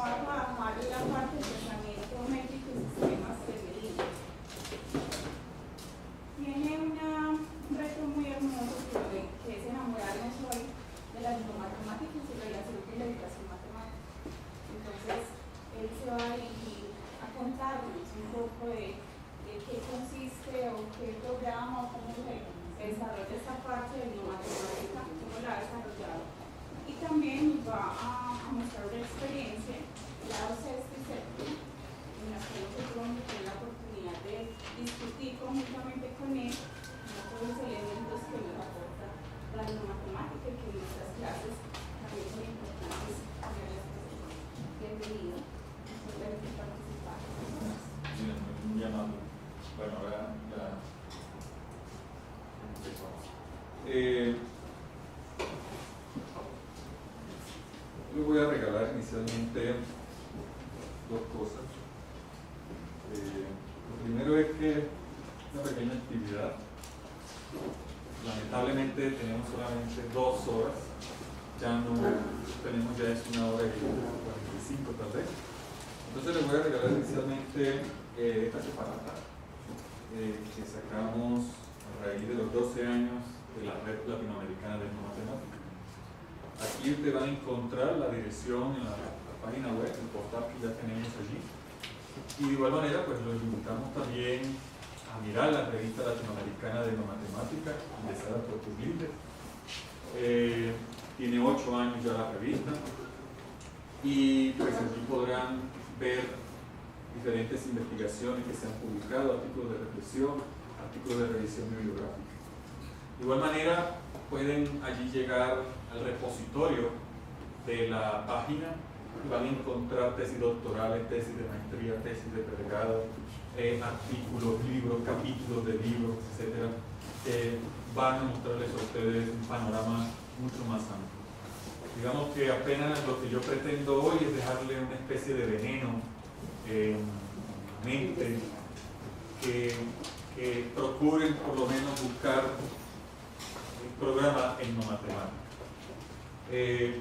a trabajar en la parte de tratamiento métrico y sistemas de medida. Tiene un reto muy hermoso que es enamorarnos hoy de las matemáticas y de la salud y la educación matemática. Entonces, él se va a dirigir a contarnos un poco de qué consiste o qué programa o cómo se desarrolla esta parte de la matemática, cómo la ha desarrollado. Y también nos va a mostrar una experiencia, grado sexto y séptimo, en la que nosotros vamos a tener la oportunidad de discutir conjuntamente con él todos los elementos que nos aporta la matemática y que en nuestras clases también son importantes. Bienvenido, muchas gracias por participar. Muy amable. Bueno, ahora ya empezamos. Les voy a regalar inicialmente dos cosas. Lo primero es que una pequeña actividad. Lamentablemente tenemos solamente 2 horas, ya no tenemos, ya es 1 hora y 45 tal vez. Entonces les voy a regalar inicialmente esta separata que sacamos a raíz de los 12 años de la Red Latinoamericana de Matemáticas. Aquí ustedes van a encontrar la dirección en la página web, el portal que ya tenemos allí. Y de igual manera, pues los invitamos también a mirar la revista latinoamericana de matemática, empezada por Pugliese. Tiene 8 años ya la revista. Y pues allí podrán ver diferentes investigaciones que se han publicado, artículos de reflexión, artículos de revisión bibliográfica. De igual manera, pueden allí llegar al repositorio de la página y van a encontrar tesis doctorales, tesis de maestría, tesis de pregrado, artículos, libros, capítulos de libros, etcétera, que van a mostrarles a ustedes un panorama mucho más amplio. Digamos que apenas lo que yo pretendo hoy es dejarle una especie de veneno en la mente, que procuren por lo menos buscar el programa en no matemática.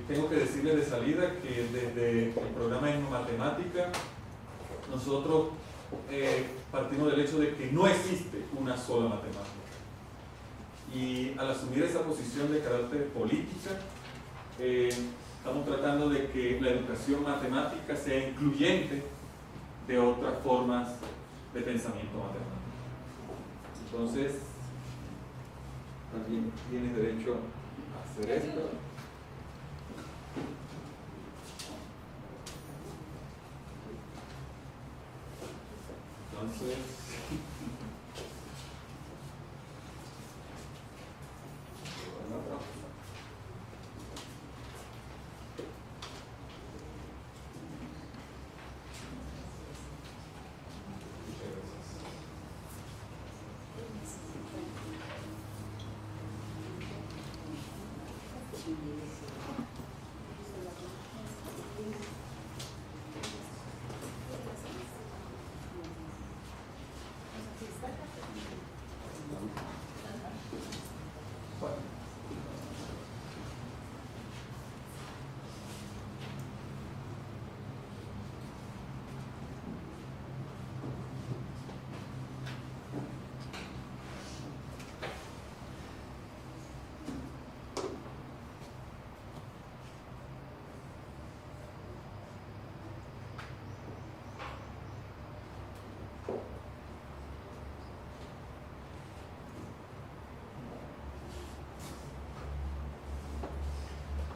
Tengo que decirles de salida que desde el programa en no matemática nosotros partimos del hecho de que no existe una sola matemática. Y al asumir esa posición de carácter política, estamos tratando de que la educación matemática sea incluyente de otras formas de pensamiento matemático. Entonces, alguien tiene derecho a hacer esto. Entonces,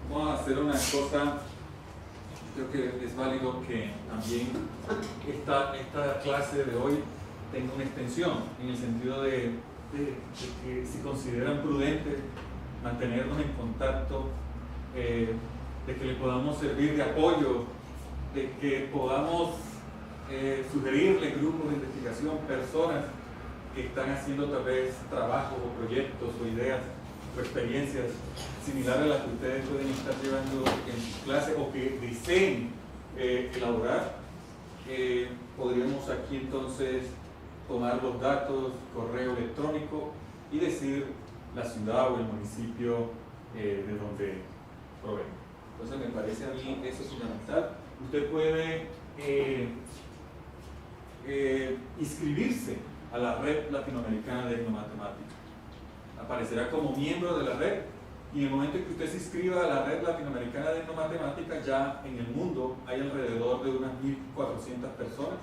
vamos a hacer una cosa. Creo que es válido que también esta clase de hoy tenga una extensión, en el sentido de que si consideran prudente mantenernos en contacto, de que le podamos servir de apoyo, de que podamos sugerirle grupos de investigación, personas que están haciendo tal vez trabajos o proyectos o ideas o experiencias similares a las que ustedes pueden estar llevando en sus clases o que deseen elaborar. Podríamos aquí entonces tomar los datos, correo electrónico y decir la ciudad o el municipio de donde provenga. Entonces me parece a mí eso es fundamental. usted puede inscribirse a la Red Latinoamericana de Etnomatemática. Aparecerá como miembro de la red, y en el momento en que usted se inscriba a la Red Latinoamericana de Etnomatemática, ya en el mundo hay alrededor de unas 1.400 personas.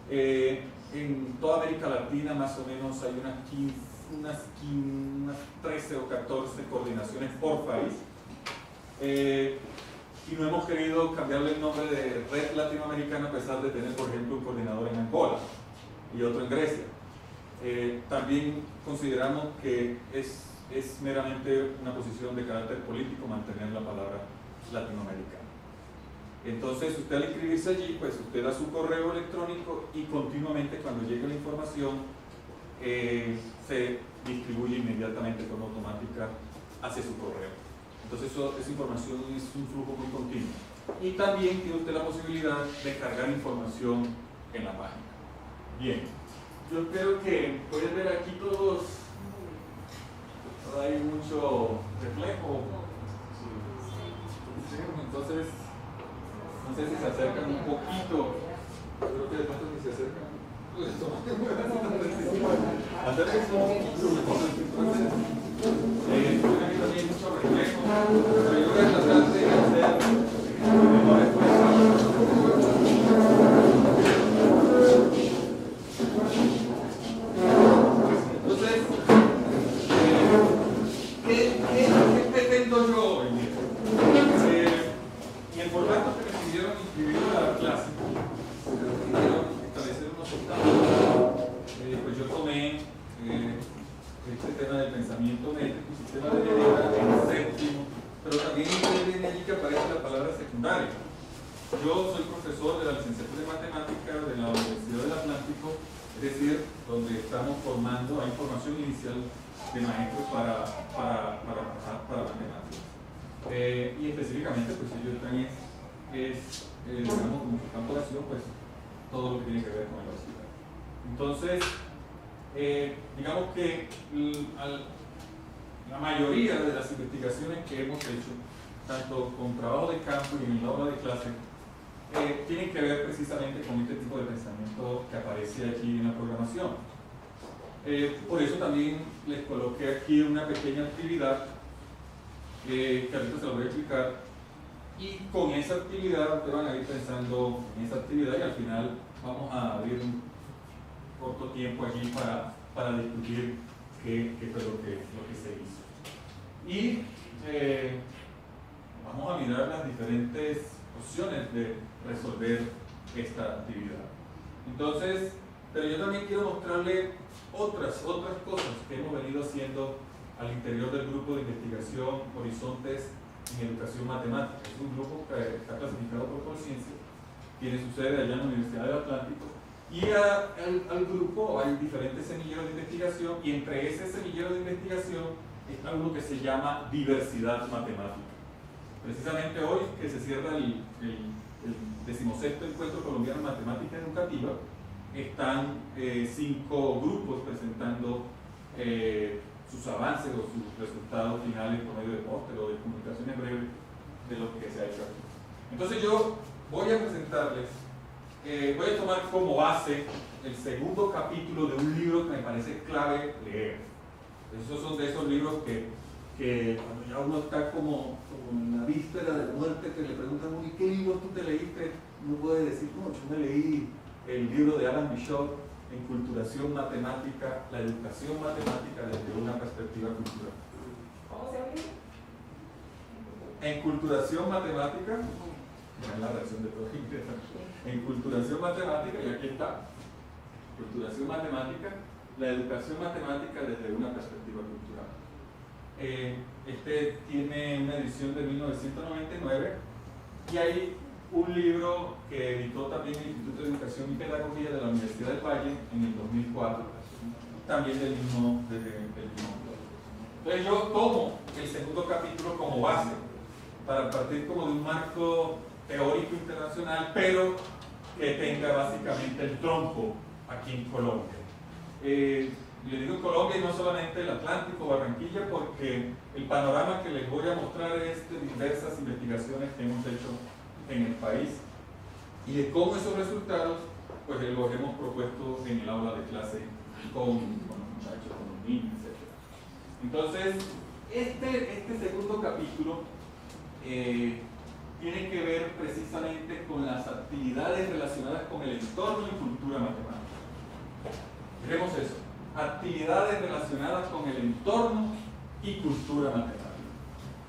En toda América Latina más o menos hay unas 13 o 14 coordinaciones por país. Y no hemos querido cambiarle el nombre de Red Latinoamericana a pesar de tener, por ejemplo, un coordinador en Angola y otro en Grecia. También consideramos que es meramente una posición de carácter político mantener la palabra latinoamericana. Entonces, usted al inscribirse allí, pues usted da su correo electrónico y continuamente cuando llegue la información se distribuye inmediatamente de forma automática hacia su correo. Entonces, esa información es un flujo muy continuo. Y también tiene usted la posibilidad de cargar información en la página. Bien, yo espero que pueden ver aquí todos. Hay mucho reflejo. Sí, entonces, no sé si se acercan un poquito. Creo que de pronto si se acercan. Acérquense un poquito mejor. Aquí también hay mucho reflejo. Pero yo voy a tratar de hacer mejores cosas. ¿Qué pretendo yo hoy? En el formato que me pidieron inscribir a la clase, pidieron establecer unos obstáculos, pues yo tomé este tema del pensamiento métrico, sistema de medida en séptimo, pero también viene allí que aparece la palabra secundaria. Yo soy profesor de la licenciatura en matemática de la Universidad del Atlántico, es decir, donde estamos formando, hay formación inicial de maestros para matemáticas. Y específicamente, pues ellos están digamos, como su campo de acción, pues todo lo que tiene que ver con la velocidad. Entonces, digamos que la mayoría de las investigaciones que hemos hecho, tanto con trabajo de campo y en el aula de clase, tienen que ver precisamente con este tipo de pensamiento que aparece aquí en la programación. Por eso también les coloqué aquí una pequeña actividad que ahorita se lo voy a explicar, y con esa actividad ustedes van a ir pensando en esa actividad y al final vamos a abrir un corto tiempo allí para discutir qué fue lo que se hizo. Y vamos a mirar las diferentes opciones de resolver esta actividad. Entonces, pero yo también quiero mostrarle otras cosas que hemos venido haciendo al interior del grupo de investigación Horizontes en Educación Matemática. Es un grupo que está clasificado por Conciencia, tiene su sede allá en la Universidad del Atlántico, y al grupo hay diferentes semilleros de investigación, y entre ese semillero de investigación está uno que se llama Diversidad Matemática. Precisamente hoy, que se cierra el 16º Encuentro Colombiano de Matemática Educativa, están 5 grupos presentando sus avances o sus resultados finales por medio de póster o de comunicaciones breves de lo que se ha hecho aquí. Entonces yo voy a presentarles, voy a tomar como base el segundo capítulo de un libro que me parece clave leer. Esos son de esos libros que cuando ya uno está como en la víspera de la muerte, que le preguntan, ¿y qué libro tú te leíste? Uno puede decir, no, yo me leí el libro de Alan Bishop, Enculturación Matemática, la educación matemática desde una perspectiva cultural. ¿Cómo se llama? Enculturación Matemática, es la versión de todo inglés. Enculturación Matemática, y aquí está. Enculturación Matemática, la educación matemática desde una perspectiva cultural. Este tiene una edición de 1999 y hay un libro que editó también el Instituto de Educación y Pedagogía de la Universidad del Valle en el 2004, también del mismo autor. Entonces yo tomo el segundo capítulo como base para partir como de un marco teórico internacional, pero que tenga básicamente el tronco aquí en Colombia. Le digo Colombia y no solamente el Atlántico, Barranquilla, porque el panorama que les voy a mostrar es de diversas investigaciones que hemos hecho en el país y de cómo esos resultados pues los hemos propuesto en el aula de clase con los muchachos, con los niños, etc. Entonces, este segundo capítulo tiene que ver precisamente con las actividades relacionadas con el entorno y cultura matemática. Veremos eso, actividades relacionadas con el entorno y cultura matemática.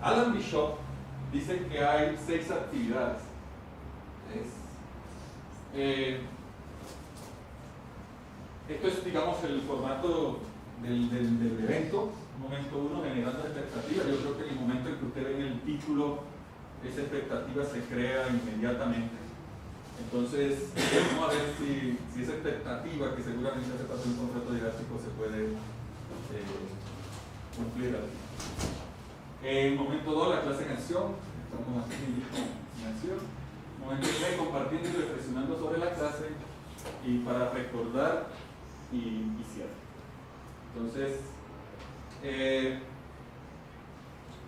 Alan Bishop dice que hay 6 actividades. Esto es, digamos, el formato del evento, momento 1, generando expectativas. Yo creo que en el momento en que usted ve en el título, esa expectativa se crea inmediatamente. Entonces, vamos a ver si esa expectativa, que seguramente hace parte de un contrato didáctico, se puede cumplir aquí. En momento 2, la clase en acción. Estamos aquí en acción. Momento 3, compartiendo y reflexionando sobre la clase, y para recordar y cierre. Entonces,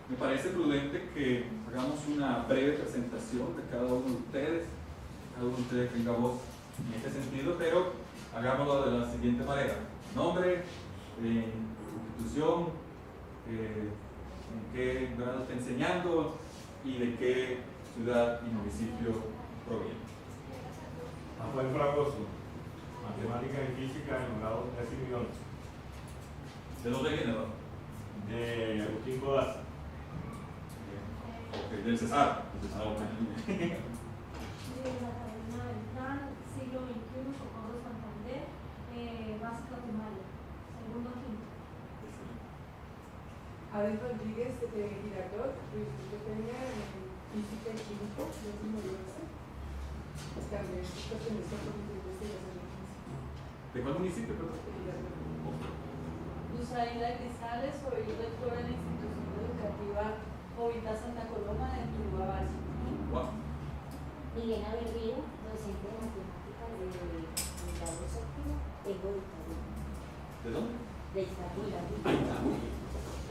me parece prudente que hagamos una breve presentación de cada uno de ustedes. Cada uno de ustedes tenga voz en este sentido, pero hagámoslo de la siguiente manera: nombre, institución, en qué grado está enseñando y de qué ciudad y municipio proviene. Rafael Fragoso, matemáticas y física en los grados 3 y 11. ¿De dónde viene, no? De Agustín Godaz. Okay, del Cesar. De la Academia Beltrán, siglo XXI, Socorro Santander, básica primaria, segundo quinto. Adel Rodríguez de Girardot, Instituto Peña en Física y Química, décimo once. También pertenece al Comité de Investigación de Física. ¿De cuál municipio, perdón? De Girardot. Luzaida Grisales, soy rectora de la institución educativa Jovita Santa Coloma de Tuluá Básico. Wow. Milena Berrío, docente de matemáticas de grado séptimo, tengo dictadura. ¿De dónde? De dictadura.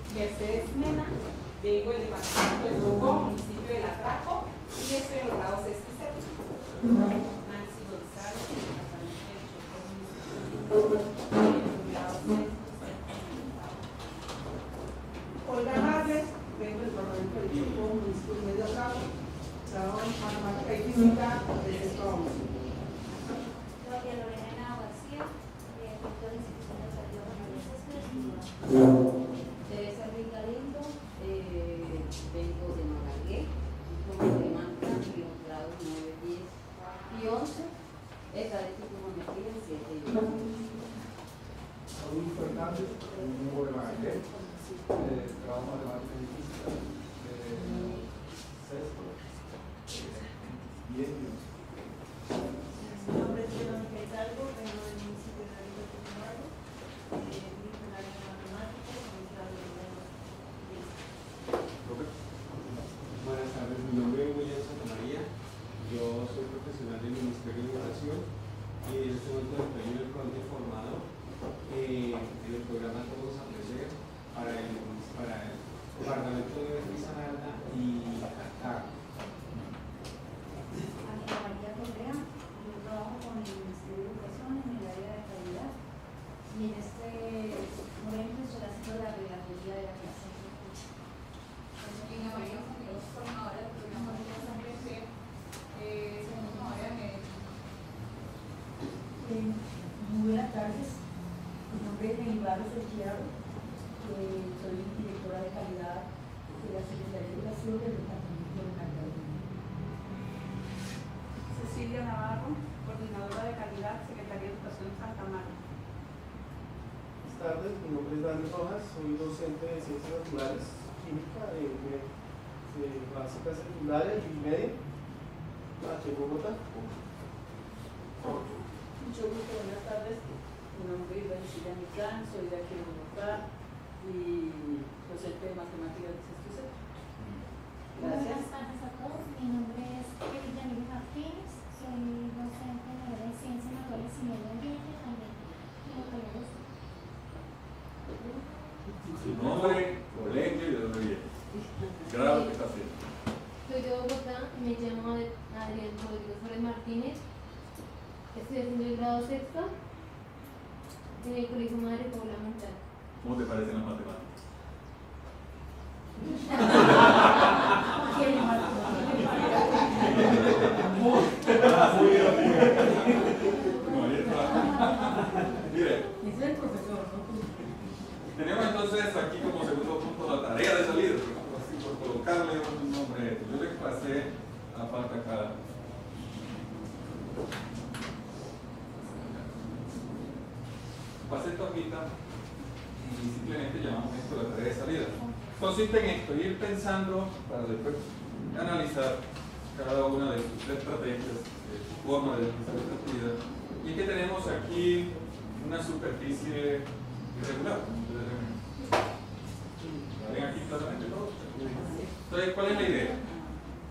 Mercedes Mena, vengo del departamento de Chocó, municipio de La Traco, y estoy en los grados 6 y 7. Nancy González, del departamento de Chocó, municipio de los grados 6 y 7. Olga Marles, vengo del Parlamento de Chocó, municipio de Medio Cabo, trabajo en matemática y física de sexto a 11. Doña Lorena García, rectora de la institución educativa María Céspedes, Teresa Ruiz Galindo, vengo de Malagué, como matemática en los grados 9, 10 y 11. Estadística y geometría en 7 y 8. Saúl Fernández, vengo de Magallanes, trabajo matemática y física de sexto, 10 y 11. Mi nombre es Verónica Hidalgo, vengo del municipio de Arica, Putumayo, dirijo el área de matemáticas en el grado de 10. Buenas tardes, mi nombre es William Santamaría, yo soy profesional del Ministerio de Educación y en este momento estoy en el rol de formador en el programa Todos Aprender para el departamento de Risaralda y Cartago. Ángela María Correa, yo trabajo con el Ministerio de Educación en el área de calidad y en este momento estoy haciendo la relatoría de la clase. Lina María Muñoz, formadora del programa de San Aprender, segundo formadora de Medellín. Muy buenas tardes, mi nombre es Neymar Sergiado, soy directora de calidad de la Secretaría de Educación del Departamento de Cartagena. Cecilia Navarro, coordinadora de calidad, Secretaría de Educación Santa Marta. Buenas tardes, mi nombre es Daniel Rojas, soy docente de Ciencias Naturales, Química de básica secundaria y media, aquí en Bogotá. Mucho gusto, buenas tardes. Mi nombre es Valentina Micán, soy de aquí de Bogotá y docente de matemáticas de sexto y séptimo. Gracias. Buenas tardes a todos, mi nombre es Yamil Martínez, soy docente en el área de Ciencias Naturales y Medio Ambiente, también biólogo. Su nombre, colegio y de dónde viene. Grado que está haciendo. Soy de Bogotá y me llamo Adrián Rodrigo Suárez Martínez. Estoy haciendo el grado sexto en el Colegio Madre Paula Montal. ¿Cómo te parecen las matemáticas? Muy divertido. No, ahí está. Mire, Ese es el profesor, ¿no? tenemos entonces aquí como segundo punto la tarea de salida, así por colocarle un nombre a esto. Yo le pasé a falta acá. Pasé esta hojita y simplemente llamamos esto la tarea de salida. Consiste en esto, ir pensando para después analizar cada una de sus estrategias, su forma de realizar esta actividad. Y que tenemos aquí una superficie irregular. ¿La ven aquí claramente todos? Entonces, ¿cuál es la idea?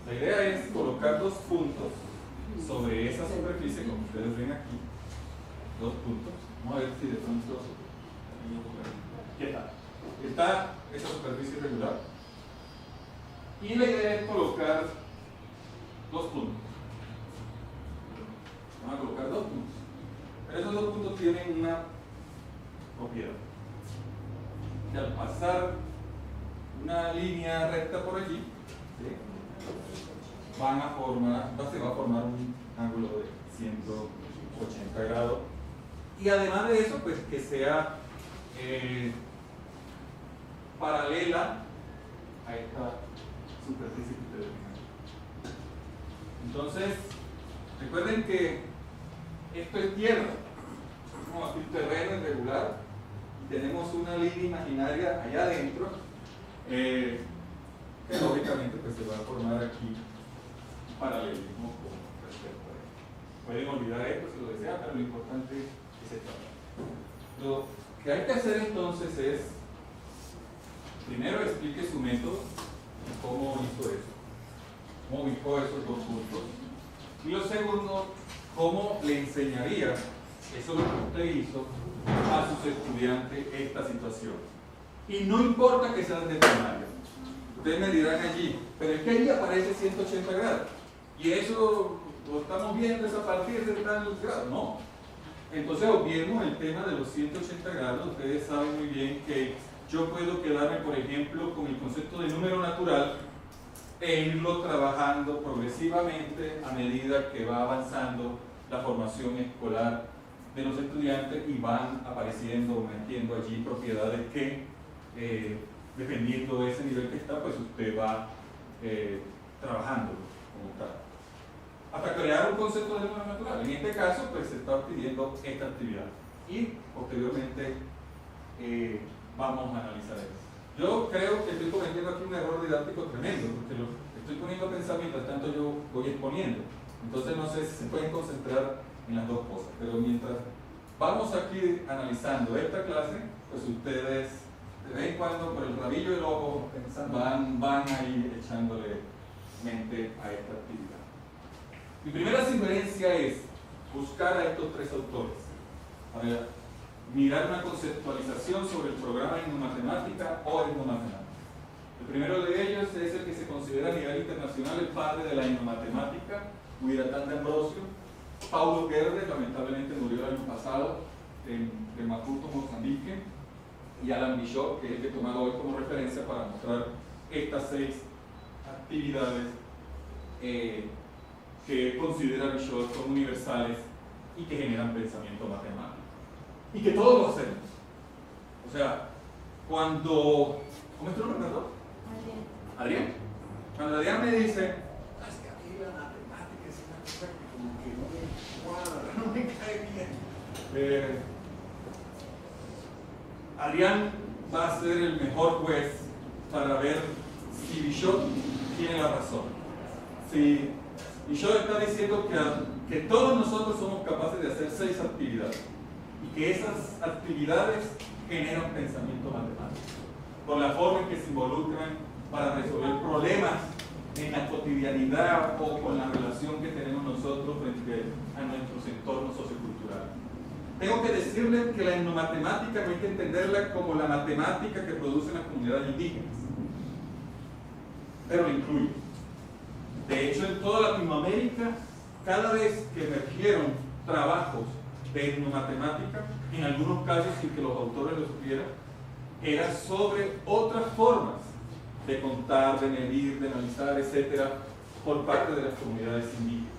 La idea es colocar dos puntos sobre esa superficie, como ustedes ven aquí. Dos puntos. Vamos a ver si de pronto... ¿Qué tal? Está esa superficie irregular. Y la idea es colocar dos puntos. Vamos a colocar dos puntos. Pero esos dos puntos tienen una propiedad. Y al pasar una línea recta por allí, ¿sí? se va a formar un ángulo de 180 grados. Y además de eso, pues que sea paralela a esta superficie que ustedes ven aquí. Entonces, recuerden que esto es tierra, tenemos aquí un terreno irregular y tenemos una línea imaginaria allá adentro que lógicamente pues, se va a formar aquí un paralelismo con respecto a esto. Pueden olvidar esto si lo desean, pero lo importante es esta parte. Lo que hay que hacer entonces es primero explique su método y cómo hizo eso, cómo ubicó esos dos puntos. Y lo segundo, cómo le enseñaría eso lo que usted hizo a sus estudiantes esta situación. Y no importa que sean de primaria. Ustedes me dirán allí, pero es que allí aparece 180 grados. Y eso lo estamos viendo es a partir de tal grado. No. Entonces obviemos el tema de los 180 grados. Ustedes saben muy bien que yo puedo quedarme, por ejemplo, con el concepto de número natural e irlo trabajando progresivamente a medida que va avanzando la formación escolar de los estudiantes y van apareciendo o metiendo allí propiedades que, dependiendo de ese nivel que está, pues usted va trabajando como tal. Hasta crear un concepto de número natural. En este caso, pues se está pidiendo esta actividad y posteriormente vamos a analizar eso. Yo creo que estoy cometiendo aquí un error didáctico tremendo, porque lo estoy poniendo a pensar mientras tanto yo voy exponiendo. Entonces no sé si se pueden concentrar en las dos cosas, pero mientras vamos aquí analizando esta clase, pues ustedes de vez en cuando por el rabillo del ojo van ahí echándole mente a esta actividad. Mi primera sugerencia es buscar a estos tres autores. A ver, mirar una conceptualización sobre el programa etnomatemática o etnomatemática. El primero de ellos es el que se considera a nivel internacional el padre de la etnomatemática, Huiratán de Ambrosio. Paulo Guerre, lamentablemente murió el año pasado en Maputo, Mozambique, y Alan Bishop, que es el que he tomado hoy como referencia para mostrar estas 6 actividades que considera Bishop son universales y que generan pensamiento matemático. Y que todos lo hacemos. O sea, cuando... ¿Cómo es tu nombre, perdón? Adrián. Cuando Adrián me dice, es que a mí la matemática es una cosa que como que no me cuadra, no me cae bien. Adrián va a ser el mejor juez para ver si Bishop tiene la razón. Si Bishop está diciendo que todos nosotros somos capaces de hacer 6 actividades y que esas actividades generan pensamiento matemático, por la forma en que se involucran para resolver problemas en la cotidianidad o con la relación que tenemos nosotros frente a nuestros entornos socioculturales. Tengo que decirles que la etnomatemática no hay que entenderla como la matemática que producen las comunidades indígenas, pero la incluye. De hecho, en toda Latinoamérica cada vez que emergieron trabajos de etnomatemática, en algunos casos sin que los autores lo supieran, era sobre otras formas de contar, de medir, de analizar, etcétera, por parte de las comunidades indígenas.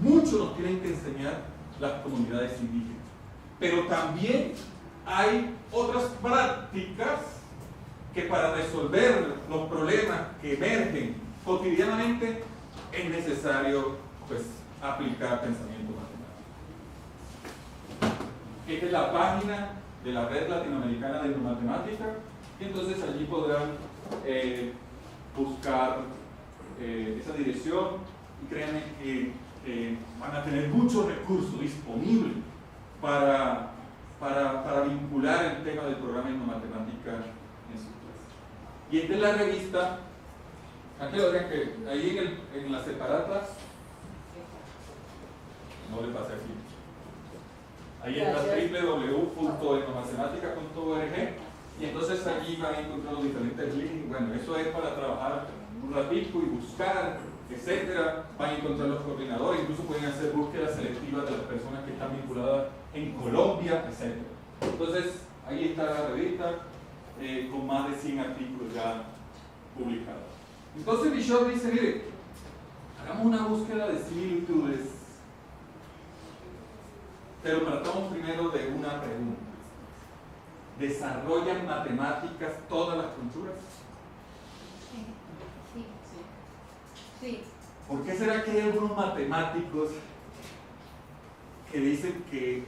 Mucho nos tienen que enseñar las comunidades indígenas, pero también hay otras prácticas que para resolver los problemas que emergen cotidianamente es necesario pues aplicar pensamiento matemático. Esta es la página de la Red Latinoamericana de Etnomatemática, y entonces allí podrán buscar esa dirección, y créanme que van a tener muchos recursos disponibles para vincular el tema del programa de etnomatemática en sus clases. Y esta es la revista, aquí lo vean que ahí en las separatas, no le pase aquí. Ahí está www.etnomatemática.org, y entonces allí van a encontrar los diferentes links. Bueno, eso es para trabajar un ratito y buscar, etcétera. Van a encontrar los coordinadores, incluso pueden hacer búsquedas selectivas de las personas que están vinculadas en Colombia, etcétera. Entonces, ahí está la revista con más de 100 artículos ya publicados. Entonces Bishop dice, mire, hagamos una búsqueda de similitudes, pero partamos primero de una pregunta. ¿Desarrollan matemáticas todas las culturas? Sí. ¿Por qué será que hay algunos matemáticos que dicen que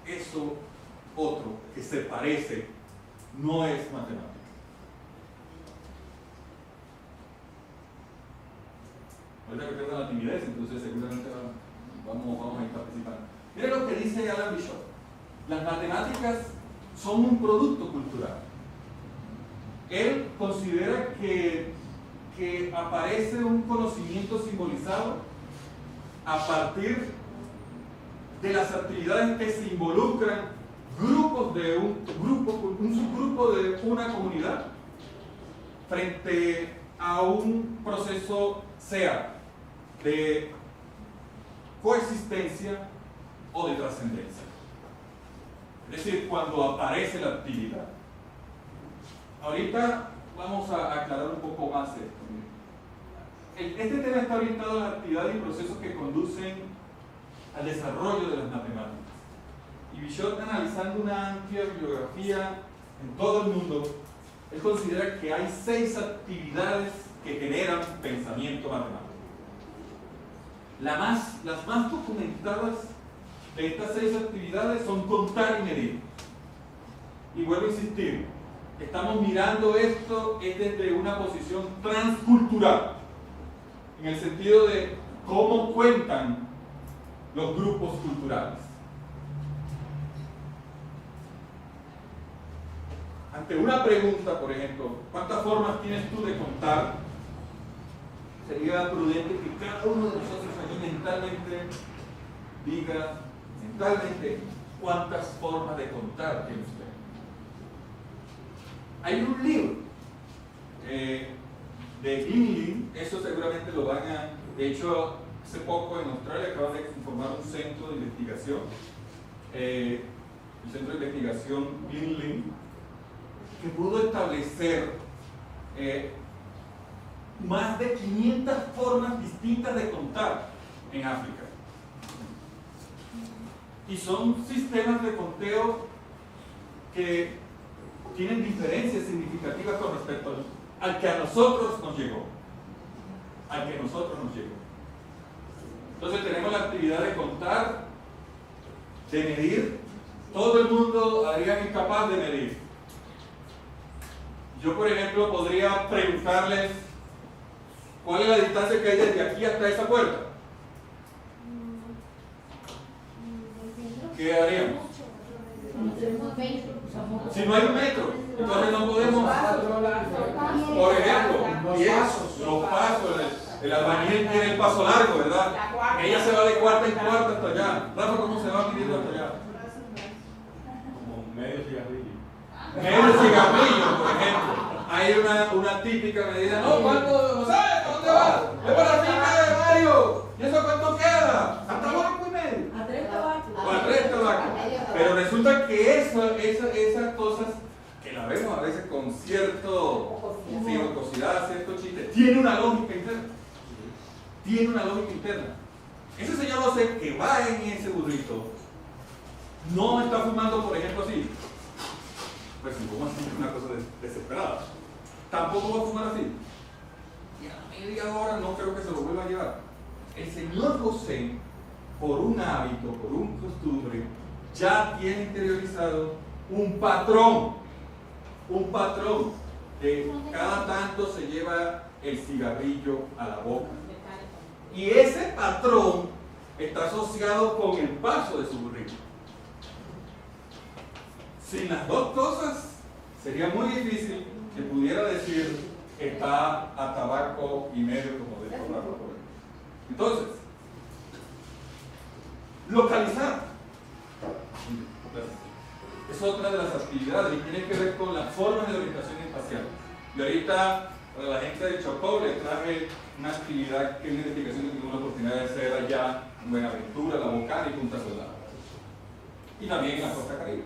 eso otro que se parece no es matemática? Ahorita que pierdan la timidez, entonces seguramente vamos a ir participando. Miren lo que dice Alan Bishop. Las matemáticas son un producto cultural. Él considera que aparece un conocimiento simbolizado a partir de las actividades que se involucran grupos de un subgrupo de una comunidad frente a un proceso, sea de coexistencia o de trascendencia. Es decir, cuando aparece la actividad. Ahorita vamos a aclarar un poco más esto. Este tema está orientado a las actividades y procesos que conducen al desarrollo de las matemáticas. Y Bishop, analizando una amplia bibliografía en todo el mundo, él considera que hay 6 actividades que generan pensamiento matemático. Las más documentadas de estas 6 actividades son contar y medir. Y vuelvo a insistir, estamos mirando esto desde una posición transcultural, en el sentido de cómo cuentan los grupos culturales. Ante una pregunta, por ejemplo, ¿cuántas formas tienes tú de contar? Sería prudente que cada uno de nosotros aquí mentalmente diga, cuántas formas de contar tiene usted. Hay un libro de Gimli, eso seguramente lo van a... De hecho, hace poco en Australia acaban de formar un centro de investigación, el centro de investigación Gimli, que pudo establecer más de 500 formas distintas de contar en África. Y son sistemas de conteo que tienen diferencias significativas con respecto al que a nosotros nos llegó. Entonces tenemos la actividad de contar, de medir. Todo el mundo Adrián es capaz de medir. Yo, por ejemplo, podría preguntarles ¿cuál es la distancia que hay desde aquí hasta esa puerta? ¿Qué haríamos? Si no hay un metro, entonces no podemos. Por ejemplo, los pasos, el albañil tiene el paso largo, ¿verdad? Ella se va de cuarta en cuarta hasta allá. Rafa, ¿cómo se va midiendo hasta allá? Como medio cigarrillo. Medio cigarrillo, por ejemplo. Hay una típica medida. No, ¿cuánto? ¿No sabes? ¿A dónde vas? ¡Es para la finca de Mario! ¿Y eso cuánto queda? tiene una lógica interna. Ese señor José que va en ese burrito no está fumando, por ejemplo, así. Pues si fuma así es una cosa desesperada. Tampoco va a fumar así. Y a la media hora no creo que se lo vuelva a llevar. El señor José, por un hábito, por un costumbre, ya tiene interiorizado un patrón de cada tanto se lleva el cigarrillo a la boca. Y ese patrón está asociado con el paso de su burrito. Sin las dos cosas, sería muy difícil que pudiera decir que está a tabaco y medio, como dijo Rafa. Entonces, localizar es otra de las actividades y tiene que ver con las formas de orientación espacial. Y ahorita, para la gente de Chocó, le traje una actividad que es una investigación que tuvimos la oportunidad de hacer allá en Buenaventura, La Bocana y Punta Soldado. Y también en la costa caribe.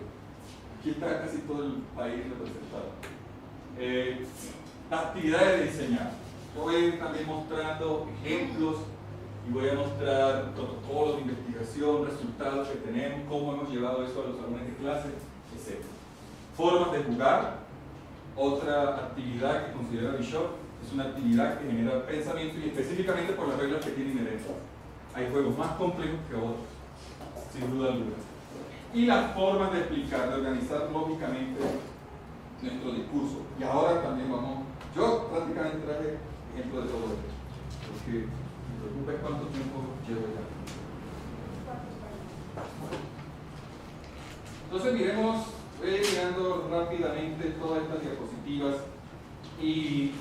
Aquí está casi todo el país representado. Las actividades de diseñar. Yo voy a ir también mostrando ejemplos y voy a mostrar protocolos de investigación, resultados que tenemos, cómo hemos llevado eso a los salones de clase, etc. Formas de jugar. Otra actividad que considera Bishop es una actividad que genera pensamiento y específicamente por las reglas que tiene inherentes. Hay juegos más complejos que otros, sin duda alguna. Y las formas de explicar, de organizar lógicamente nuestro discurso. Y ahora también yo prácticamente traje ejemplo de todo esto, porque me preocupa es cuánto tiempo llevo ya. Entonces miremos, voy a ir mirando rápidamente todas estas diapositivas y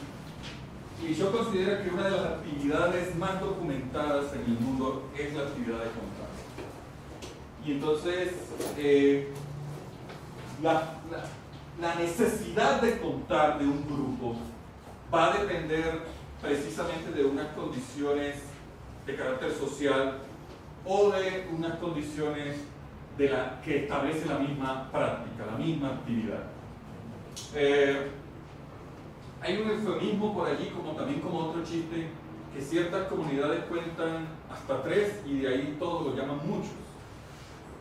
yo considero que una de las actividades más documentadas en el mundo es la actividad de contar. Y entonces la necesidad de contar de un grupo va a depender precisamente de unas condiciones de carácter social o de unas condiciones que establece la misma práctica, la misma actividad. Hay un eufemismo por allí, también como otro chiste, que ciertas comunidades cuentan hasta 3 y de ahí todos lo llaman muchos.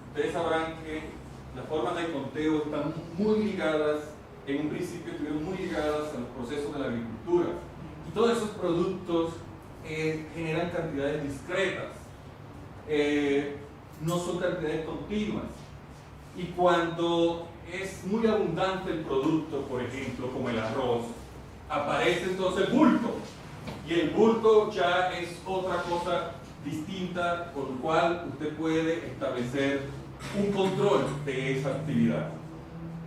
Ustedes sabrán que las formas de conteo están muy ligadas, en un principio estuvieron muy ligadas a los procesos de la agricultura. Y todos esos productos generan cantidades discretas, no son cantidades continuas. Y cuando es muy abundante el producto, por ejemplo, como el arroz, aparece entonces el bulto. Y el bulto ya es otra cosa distinta, con lo cual usted puede establecer un control de esa actividad.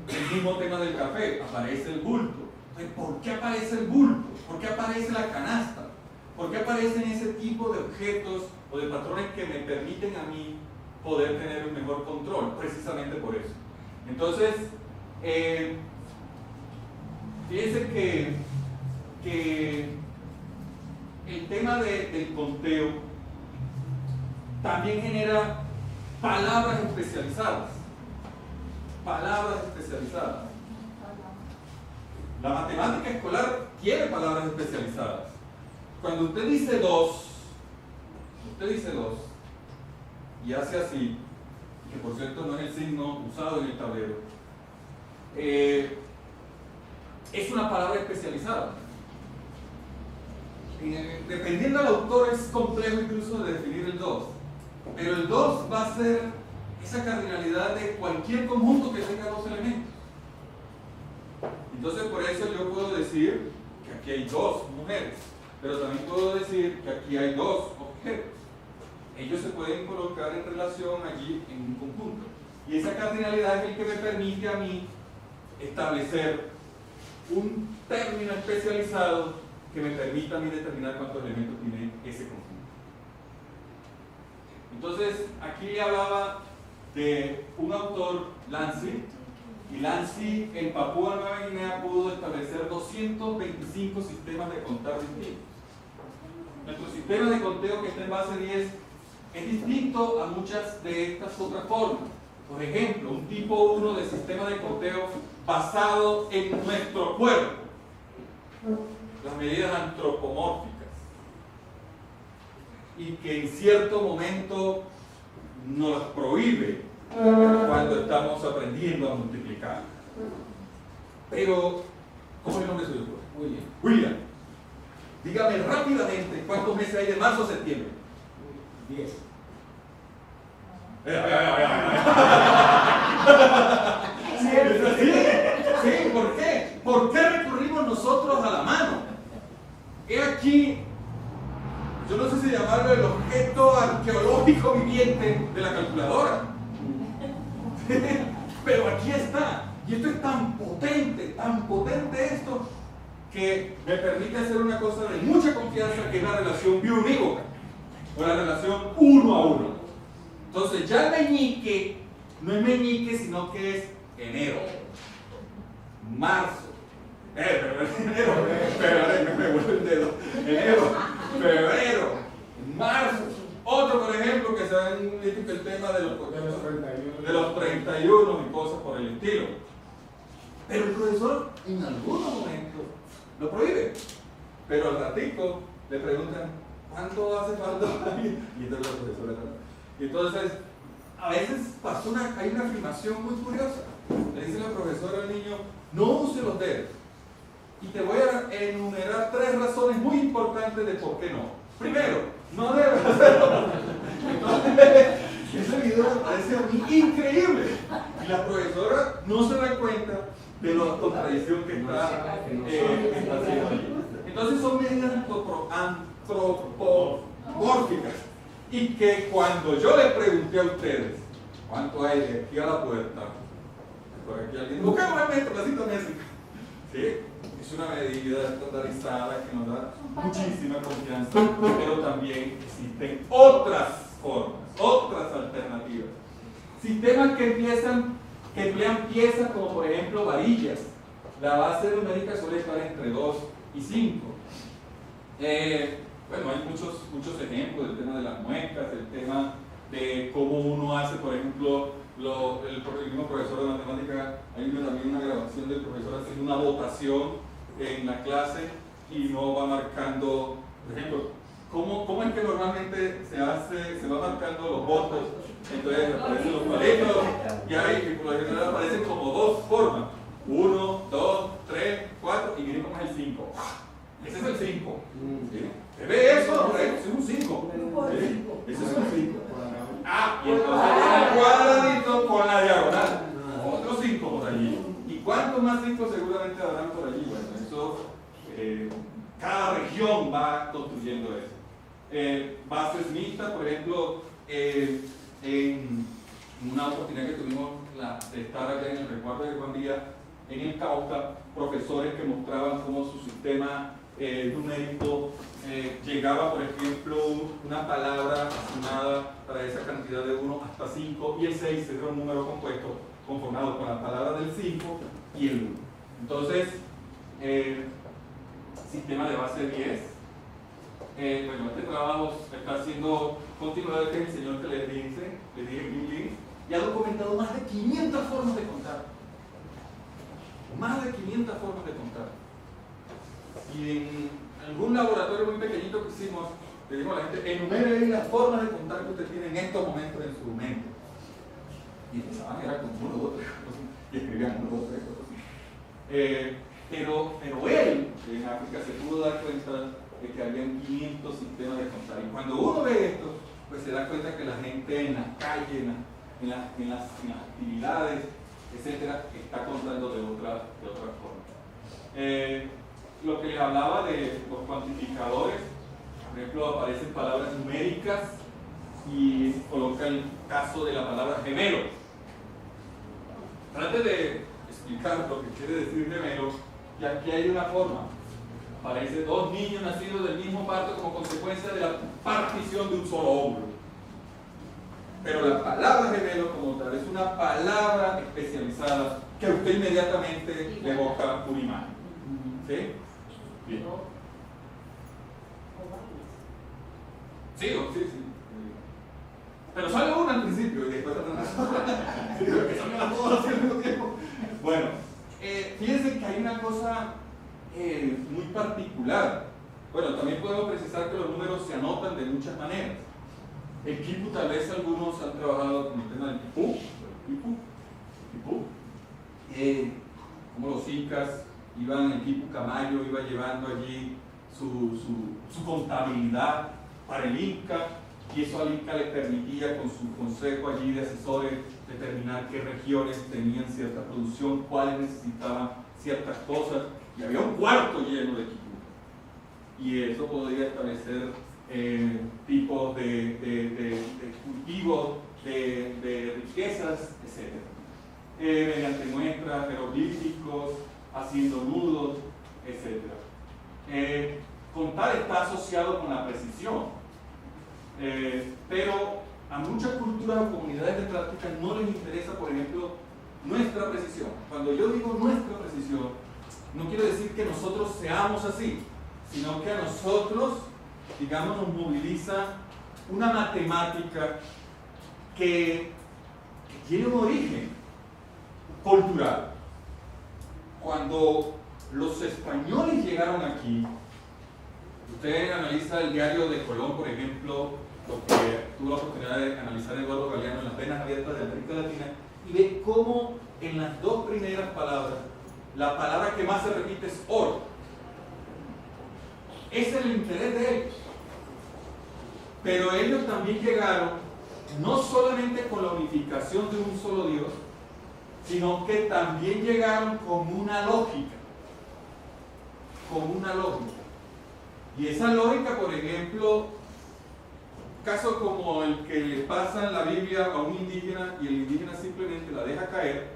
El mismo tema del café, aparece el bulto. ¿Por qué aparece el bulto? ¿Por qué aparece la canasta? ¿Por qué aparecen ese tipo de objetos o de patrones que me permiten a mí poder tener un mejor control? Precisamente por eso. Entonces, fíjense que el tema del conteo también genera palabras especializadas. Palabras especializadas. La matemática escolar tiene palabras especializadas. Cuando usted dice 2 y hace así, que por cierto no es el signo usado en el tablero, es una palabra especializada. Dependiendo del autor es complejo incluso de definir el 2, pero el 2 va a ser esa cardinalidad de cualquier conjunto que tenga 2 elementos. Entonces por eso yo puedo decir que aquí hay 2 mujeres, pero también puedo decir que aquí hay 2 objetos. Ellos se pueden colocar en relación allí en un conjunto. Y esa cardinalidad es el que me permite a mí establecer un término especializado que me permita a mí determinar cuántos elementos tiene ese conjunto. Entonces, aquí le hablaba de un autor, Lancy, y Lancy en Papúa Nueva Guinea pudo establecer 225 sistemas de contar distintos. Nuestro sistema de conteo que está en base 10 es distinto a muchas de estas otras formas. Por ejemplo, un tipo 1 de sistema de conteo basado en nuestro cuerpo, las medidas antropomórficas. y que en cierto momento nos prohíbe cuando estamos aprendiendo a multiplicar. Pero, ¿cómo es el nombre suyo? William. Dígame rápidamente cuántos meses hay de marzo a septiembre. 10. Sí, ¿por qué? ¿Por qué recurrimos nosotros a la mano? He aquí, yo no sé si llamarlo el objeto arqueológico viviente de la calculadora. Pero aquí está. Y esto es tan potente esto, que me permite hacer una cosa de mucha confianza, que es la relación biunívoca, o la relación uno a uno. Entonces ya el meñique no es meñique, sino que es enero, marzo, febrero, me vuelve el dedo, enero, febrero, marzo. Otro, por ejemplo, que se ha visto el tema de los 31 y cosas por el estilo. Pero el profesor en algunos momentos lo prohíbe. Pero al ratico le preguntan, ¿cuánto hace falta? Y entonces la profesora. Y entonces, a veces hay una afirmación muy curiosa. Le dice la profesora al niño, no use los dedos. Y te voy a enumerar 3 razones muy importantes de por qué no. Primero, no debes hacerlo. Entonces, ese video me parece a mí increíble. Y la profesora no se da cuenta de la contradicción que está haciendo. Entonces son medidas antropomórficas. Y que cuando yo le pregunté a ustedes cuánto hay de aquí a la puerta, por aquí alguien, busquemos el metro, la cita métrica. ¿Sí? Es una medida estandarizada que nos da muchísima confianza, pero también existen otras formas, otras alternativas. Sistemas que emplean piezas como por ejemplo varillas. La base numérica suele estar entre 2 y 5. Bueno, hay muchos ejemplos del tema de las muecas, el tema de cómo uno hace, por ejemplo, el mismo profesor de matemática, hay también una grabación del profesor haciendo una votación en la clase y no va marcando, por ejemplo, ¿cómo es que normalmente se va marcando los votos? Entonces aparecen los palitos y por lo general aparecen como 2 formas, 1, 2, 3, 4 y miren cómo es el 5. Ese es el 5. ¿Se ve eso? Ese es un 5. Ese es un 5. Y entonces el cuadradito con la diagonal. Otro 5 por allí. ¿Y cuántos más 5 seguramente habrán por allí? Bueno, eso, cada región va construyendo eso. Bases mixtas, por ejemplo, en una oportunidad que tuvimos de estar allá en el resguardo de Juan Villa, en el Cauca, profesores que mostraban cómo su sistema numérico llegaba, por ejemplo, una palabra asignada para esa cantidad de 1 hasta 5, y el 6 era un número compuesto conformado con la palabra del 5 y el 1. Entonces, sistema de base 10. Bueno, este trabajo está siendo continuado desde el señor que les dije, y ha documentado más de 500 formas de contar. Más de 500 formas de contar. Y en algún laboratorio muy pequeñito que hicimos, le dijimos a la gente, enumere las formas de contar que usted tiene en estos momentos en su mente. Y pensaban que era como 1, 2, 3, y escribían 1, 2, 3, 4, 5. Pero él, en África, se pudo dar cuenta de que habían 500 sistemas de contar. Y cuando uno ve esto, pues se da cuenta que la gente en la calle, en las actividades, etcétera, está contando de otra forma. Lo que les hablaba de los cuantificadores, por ejemplo, aparecen palabras numéricas y coloca el caso de la palabra gemelo. Trate de explicar lo que quiere decir gemelo, y aquí hay una forma. Aparece 2 niños nacidos del mismo parto como consecuencia de la partición de un solo óvulo. Pero la palabra gemelo como tal es una palabra especializada que a usted inmediatamente le evoca una imagen. ¿Sí? Bien. Sí. Pero sale una al principio y después que salgan las dos al mismo tiempo. Bueno, fíjense que hay una cosa muy particular Bueno, también podemos precisar que los números se anotan de muchas maneras. El quipu, tal vez algunos han trabajado con el tema del quipu, como los incas iban, el quipu Camayo iba llevando allí su contabilidad para el Inca, y eso al Inca le permitía con su consejo allí de asesores determinar qué regiones tenían cierta producción, cuáles necesitaban ciertas cosas, y había un cuarto lleno de quipu, y eso podría establecer tipos de cultivos, de riquezas, etc. Mediante muestras, jeroglíficos, haciendo nudos, etc. Contar está asociado con la precisión, pero a muchas culturas o comunidades de práctica no les interesa, por ejemplo, nuestra precisión. Cuando yo digo nuestra precisión, no quiero decir que nosotros seamos así, sino que a nosotros, digamos, nos moviliza una matemática que tiene un origen cultural. Cuando los españoles llegaron aquí, usted analiza el diario de Colón, por ejemplo, lo que tuvo la oportunidad de analizar Eduardo Galeano en las venas abiertas de América Latina, y ve cómo en las dos primeras palabras, la palabra que más se repite es oro. Ese es el interés de ellos. Pero ellos también llegaron no solamente con la unificación de un solo Dios, sino que también llegaron con una lógica. Con una lógica. Y esa lógica, por ejemplo, casos como el que le pasa en la Biblia a un indígena y el indígena simplemente la deja caer,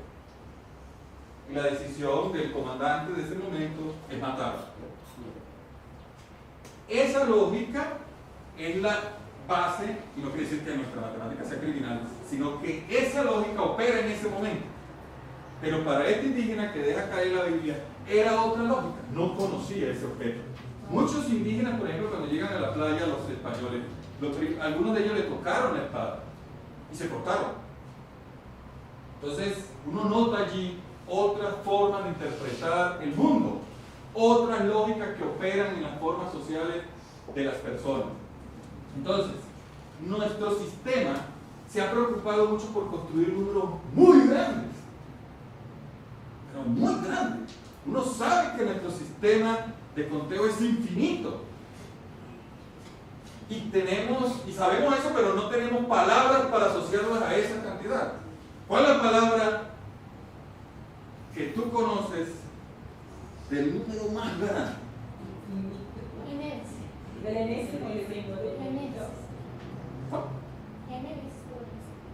y la decisión del comandante de ese momento es matarlo. Esa lógica es la base, y no quiere decir que nuestra matemática sea criminal, sino que esa lógica opera en ese momento. Pero para este indígena que deja caer la Biblia, era otra lógica, no conocía ese objeto. Muchos indígenas, por ejemplo, cuando llegan a la playa, los españoles, algunos de ellos le tocaron la espada y se cortaron. Entonces, uno nota allí otras formas de interpretar el mundo, otras lógicas que operan en las formas sociales de las personas. Entonces, nuestro sistema se ha preocupado mucho por construir números muy grandes, pero muy grandes. Uno sabe que nuestro sistema de conteo es infinito. Y sabemos eso, pero no tenemos palabras para asociarlas a esa cantidad. ¿Cuál es la palabra que tú conoces del número más grande?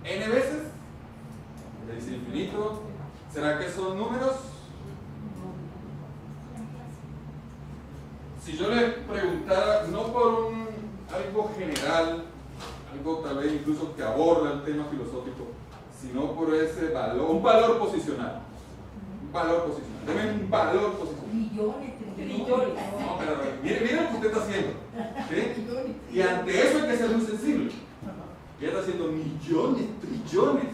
N veces. Es infinito. ¿Será que son números? Si yo le preguntara, no por algo general, algo tal vez incluso que aborda el tema filosófico, sino por ese valor, un valor posicional. Un valor posicional. Deme un valor posicional. Trillones. No, pero mire lo que usted está haciendo. ¿Sí? Y ante eso hay que ser muy sensible. Ella está haciendo millones, trillones.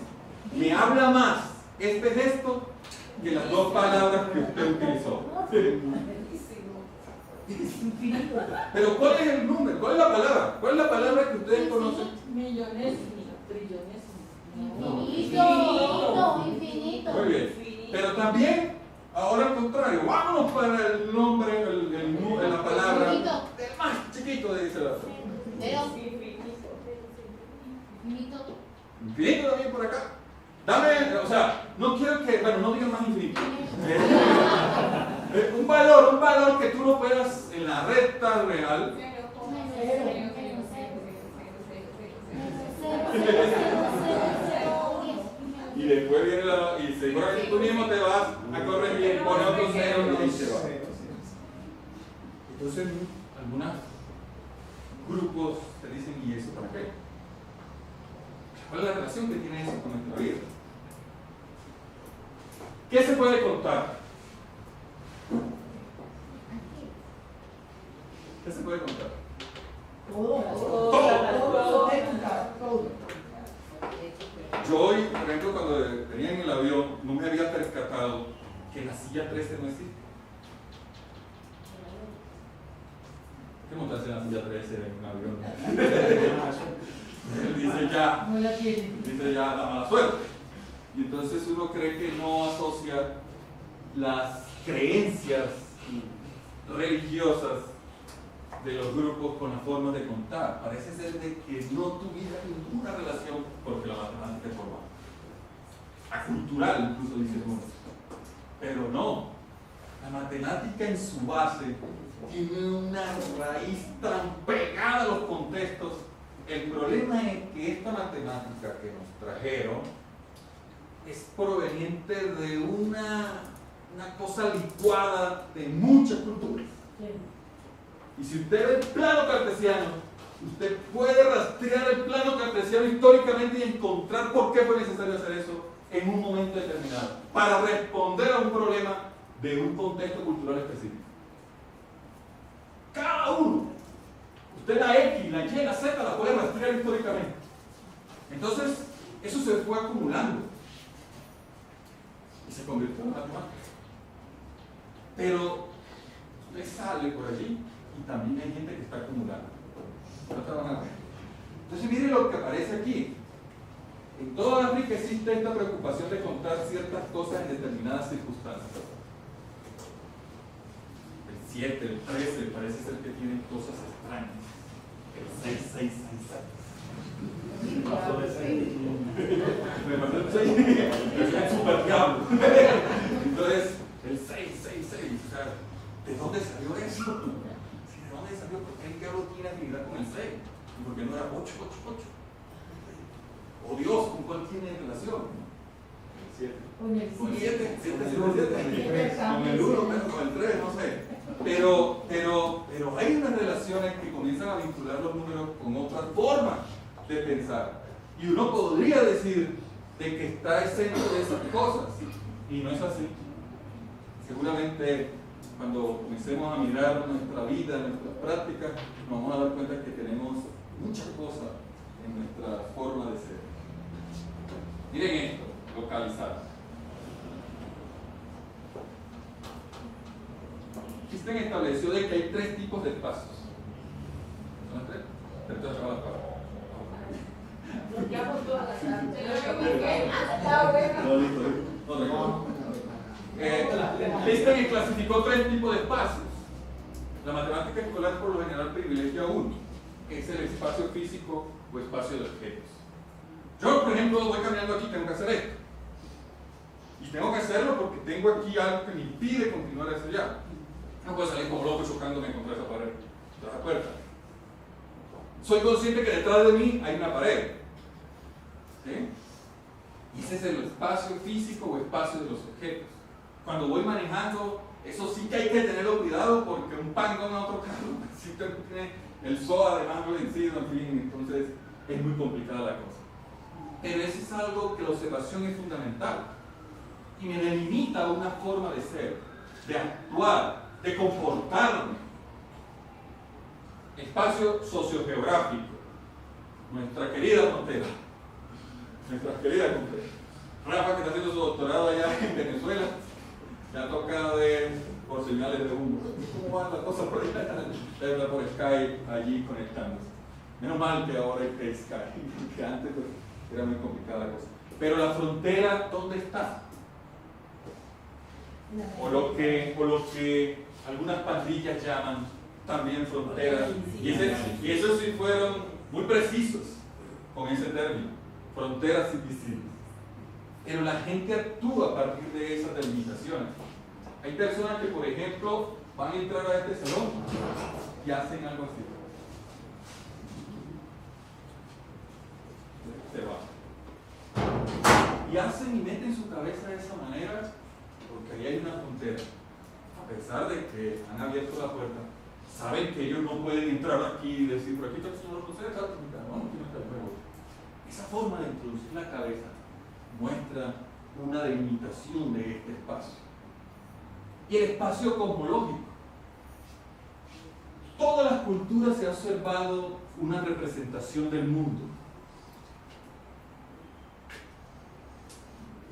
Me habla más este gesto que las dos palabras que usted utilizó. Pero ¿cuál es el número? ¿Cuál es la palabra? ¿Cuál es la palabra que ustedes conocen? Millones, trillones. Infinito. Muy bien. Pero también, ahora al contrario, vámonos para el nombre, la palabra. El más chiquito de ese lado. Infinito también por acá. Dame, o sea, no quiero que, bueno, no digan más infinito. Un valor que tú no puedas en la recta real. Y después viene y seguramente tú mismo te vas a corregir, pone otro cero y se va. Entonces, algunos grupos te dicen, ¿y eso para qué? ¿Cuál es la relación que tiene eso con nuestra vida? ¿Qué se puede contar? ¿Qué se puede contar? Todo. Yo hoy, por ejemplo, cuando venía en el avión, no me había percatado que la silla 13 no existe. que montarse en la silla 13 en un avión. Él dice ya, No la tiene. dice ya la mala suerte. Y entonces uno cree que no asocia las creencias religiosas de los grupos con la forma de contar. Parece ser de que no tuviera ninguna relación, porque la matemática es formal, acultural incluso dice uno. Pero no, la matemática en su base tiene una raíz tan pegada a los contextos. El problema es que esta matemática que nos trajeron es proveniente de una cosa licuada de muchas culturas. Y si usted ve el plano cartesiano, usted puede rastrear el plano cartesiano históricamente y encontrar por qué fue necesario hacer eso en un momento determinado, para responder a un problema de un contexto cultural específico. Cada uno. Usted la X, la Y, la Z la puede rastrear históricamente. Entonces, eso se fue acumulando y se convirtió en matemática. Pero usted sale por allí y también hay gente que está acumulando. Entonces, mire lo que aparece aquí. En toda África existe esta preocupación de contar ciertas cosas en determinadas circunstancias. El 7, el 13 parece ser que tienen cosas extrañas. El 6, 6, 6, 6. Me pasó de 6. Me pasó el 6. Es super diablo. Entonces, el 6, 6, 6. O sea, ¿de dónde salió eso? ¿De dónde salió? ¿Por qué el diablo tiene afinidad con el 6? ¿Y por qué no era 8, 8, 8? ¿O Dios con cuál tiene relación? El 7. Con el 7, 7, 7, 7. Con Con el 1, con el 3, no sé. Pero hay unas relaciones que comienzan a vincular los números con otra forma de pensar. Y uno podría decir de que está exento de esas cosas. Y no es así. Seguramente cuando comencemos a mirar nuestra vida, nuestras prácticas, nos vamos a dar cuenta que tenemos muchas cosas en nuestra forma de ser. Miren esto, localizar. Einstein estableció de que hay 3 tipos de espacios. ¿Son los 3? Entonces, Bloqueamos todas las artes. Einstein clasificó 3 tipos de espacios. La matemática escolar por lo general privilegia uno, que es el espacio físico o espacio de objetos. Yo, por ejemplo, voy caminando aquí y tengo que hacer esto. Y tengo que hacerlo porque tengo aquí algo que me impide continuar hacia allá. No puedo salir como loco chocándome contra esa pared, contra esa puerta. Soy consciente que detrás de mí hay una pared. ¿Sí? Y ese es el espacio físico o espacio de los objetos. Cuando voy manejando, eso sí que hay que tenerlo cuidado porque un pango en otro carro sí tiene el SOA de mango vencido, en fin, entonces es muy complicada la cosa. Pero eso es algo que la observación es fundamental y me delimita una forma de ser, de actuar, de comportarme. Espacio sociogeográfico, nuestra querida frontera, Rafa, que está haciendo su doctorado allá en Venezuela, ya toca ver por señales de humo cómo va la cosa por allá, verla por Skype allí conectándose. Menos mal que ahora hay Skype, que antes pues, era muy complicada la cosa. Pero la frontera, ¿dónde está? O lo que algunas pandillas llaman también fronteras. Y esos sí fueron muy precisos con ese término, fronteras invisibles. Pero la gente actúa a partir de esas delimitaciones. Hay personas que, por ejemplo, van a entrar a este salón y hacen algo así. Se van. Y hacen y meten su cabeza de esa manera porque ahí hay una frontera. A pesar de que han abierto la puerta, saben que ellos no pueden entrar aquí y decir, por aquí está el señor José, no, aquí no está el juego. Esa forma de introducir la cabeza muestra una delimitación de este espacio. Y el espacio cosmológico. Todas las culturas se ha observado una representación del mundo.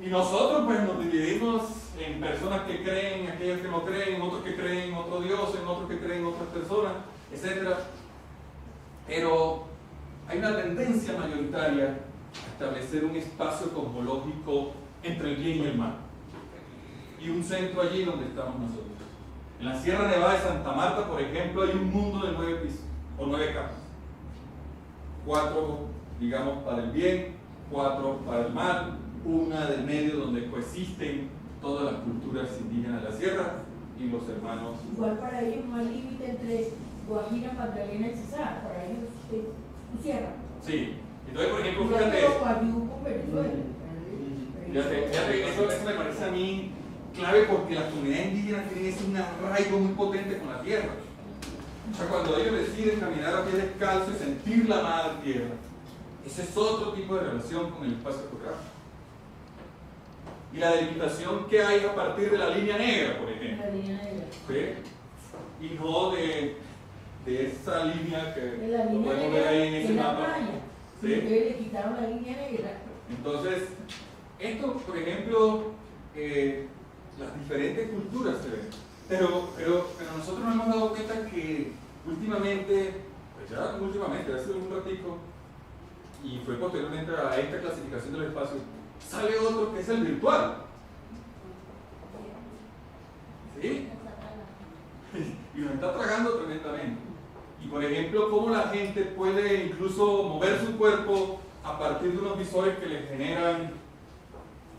Y nosotros pues nos dividimos en personas que creen, aquellas que no creen, otros que creen en otro Dios, en otros que creen en otras personas. etc. Pero hay una tendencia mayoritaria a establecer un espacio cosmológico entre el bien y el mal. Y un centro allí donde estamos nosotros. En la Sierra Nevada de Santa Marta, por ejemplo, hay un mundo de 9 pisos o 9 capas. 4, digamos, para el bien, 4 para el mal, una del medio donde coexisten todas las culturas indígenas de la sierra y los hermanos. Igual para ellos no hay límite entre Guajira, Magdalena y Cesar, para ellos es sierra. Sí, entonces por ejemplo, Igual fíjate, que Guayuco, Venezuela. fíjate, eso me parece a mí clave porque las comunidades indígenas tienen ese un arraigo muy potente con la tierra. O sea, cuando ellos deciden caminar a pie descalzo y sentir la madre tierra, ese es otro tipo de relación con el espacio geográfico. Y la delimitación que hay a partir de la línea negra, por ejemplo. La línea negra. ¿Sí? Y no de esa línea que De la línea podemos ver ahí en ese la mapa. playa. ¿Sí? Ustedes le quitaron la línea negra. Entonces, esto, por ejemplo, las diferentes culturas se ven. Pero nosotros nos hemos dado cuenta que últimamente, pues ya últimamente, hace un ratico, y fue posteriormente a esta clasificación del espacio, sale otro que es el virtual. ¿Sí? Y nos está tragando tremendamente. Y por ejemplo, cómo la gente puede incluso mover su cuerpo a partir de unos visores que le generan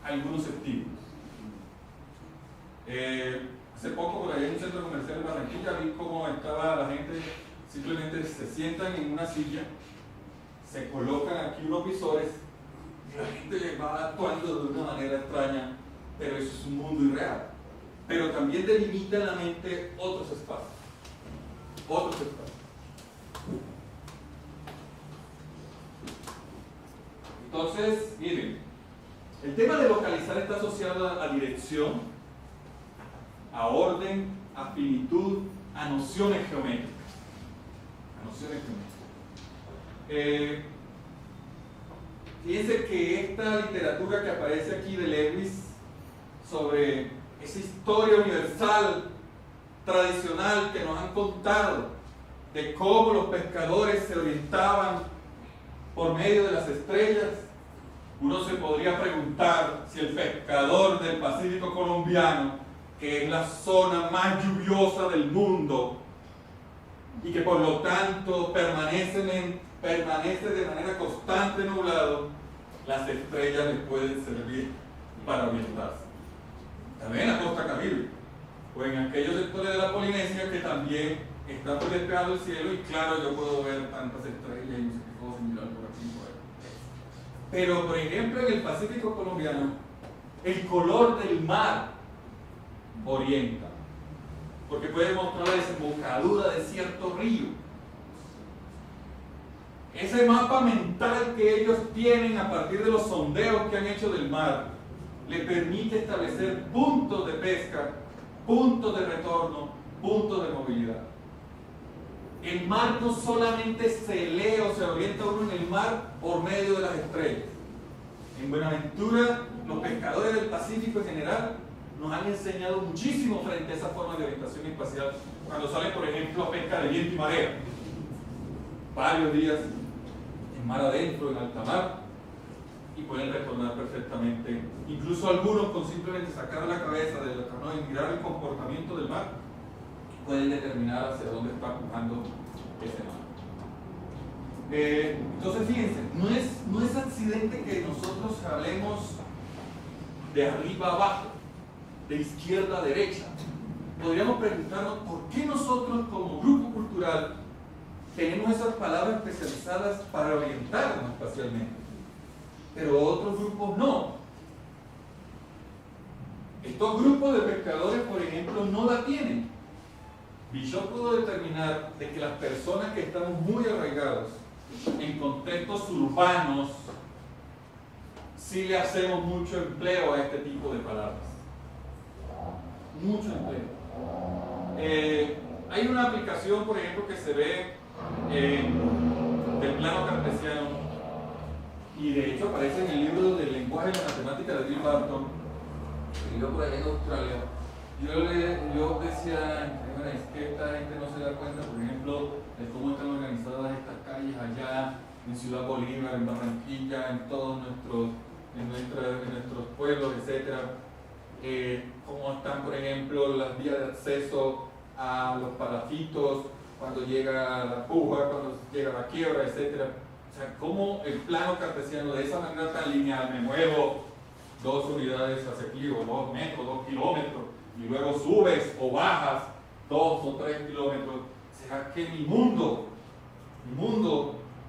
algunos estímulos. Hace poco por ahí en un centro comercial en Barranquilla vi cómo estaba la gente, simplemente se sientan en una silla, se colocan aquí unos visores y la gente va actuando de una manera extraña, pero eso es un mundo irreal. Pero también delimita en la mente otros espacios. Otros espacios. Entonces, miren, el tema de localizar está asociado a dirección, a orden, a finitud, a nociones geométricas. A nociones geométricas. Fíjense que esta literatura que aparece aquí de Lewis sobre esa historia universal, tradicional que nos han contado de cómo los pescadores se orientaban por medio de las estrellas, uno se podría preguntar si el pescador del Pacífico colombiano, que es la zona más lluviosa del mundo y que por lo tanto permanece de manera constante nublado, las estrellas les pueden servir para orientarse. También en la costa caribe o en aquellos sectores de la Polinesia que también está muy despejado el cielo y claro, yo puedo ver tantas estrellas y no sé qué cosas y mirar por aquí y por ahí. Pero por ejemplo en el Pacífico colombiano el color del mar orienta, porque puede mostrar la desembocadura de cierto río. Ese mapa mental que ellos tienen a partir de los sondeos que han hecho del mar le permite establecer puntos de pesca, puntos de retorno, puntos de movilidad. El mar no solamente se lee o se orienta uno en el mar por medio de las estrellas. En Buenaventura, los pescadores del Pacífico en general nos han enseñado muchísimo frente a esa forma de orientación espacial cuando salen, por ejemplo, a pesca de viento y marea. Varios días en mar adentro, en alta mar, y pueden retornar perfectamente. Incluso algunos con simplemente sacar la cabeza del canoa y mirar el comportamiento del mar, pueden determinar hacia dónde está pujando ese mar. Entonces fíjense, no es accidente que nosotros hablemos de arriba a abajo, de izquierda a derecha. Podríamos preguntarnos por qué nosotros como grupo cultural tenemos esas palabras especializadas para orientarnos espacialmente, pero otros grupos no. Estos grupos de pescadores, por ejemplo, no la tienen. Y yo puedo determinar de que las personas que estamos muy arraigados en contextos urbanos, sí le hacemos mucho empleo a este tipo de palabras. Mucho empleo. Hay una aplicación, por ejemplo, que se ve del plano cartesiano y de hecho aparece en el libro del lenguaje de la matemática de Bill Barton, que vivió por allá en Australia, Yo decía, bueno, es que esta gente no se da cuenta, por ejemplo, de cómo están organizadas estas calles allá en Ciudad Bolívar, en Barranquilla, en todos nuestros pueblos, etcétera. Cómo están, por ejemplo, las vías de acceso a los palafitos, cuando llega la puja, cuando llega la quiebra, etcétera. O sea, cómo el plano cartesiano de esa manera tan lineal, me muevo 2 unidades hacia aquí, o 2 metros, 2 kilómetros, y luego subes o bajas 2 o 3 kilómetros. ¿Será que mi mundo,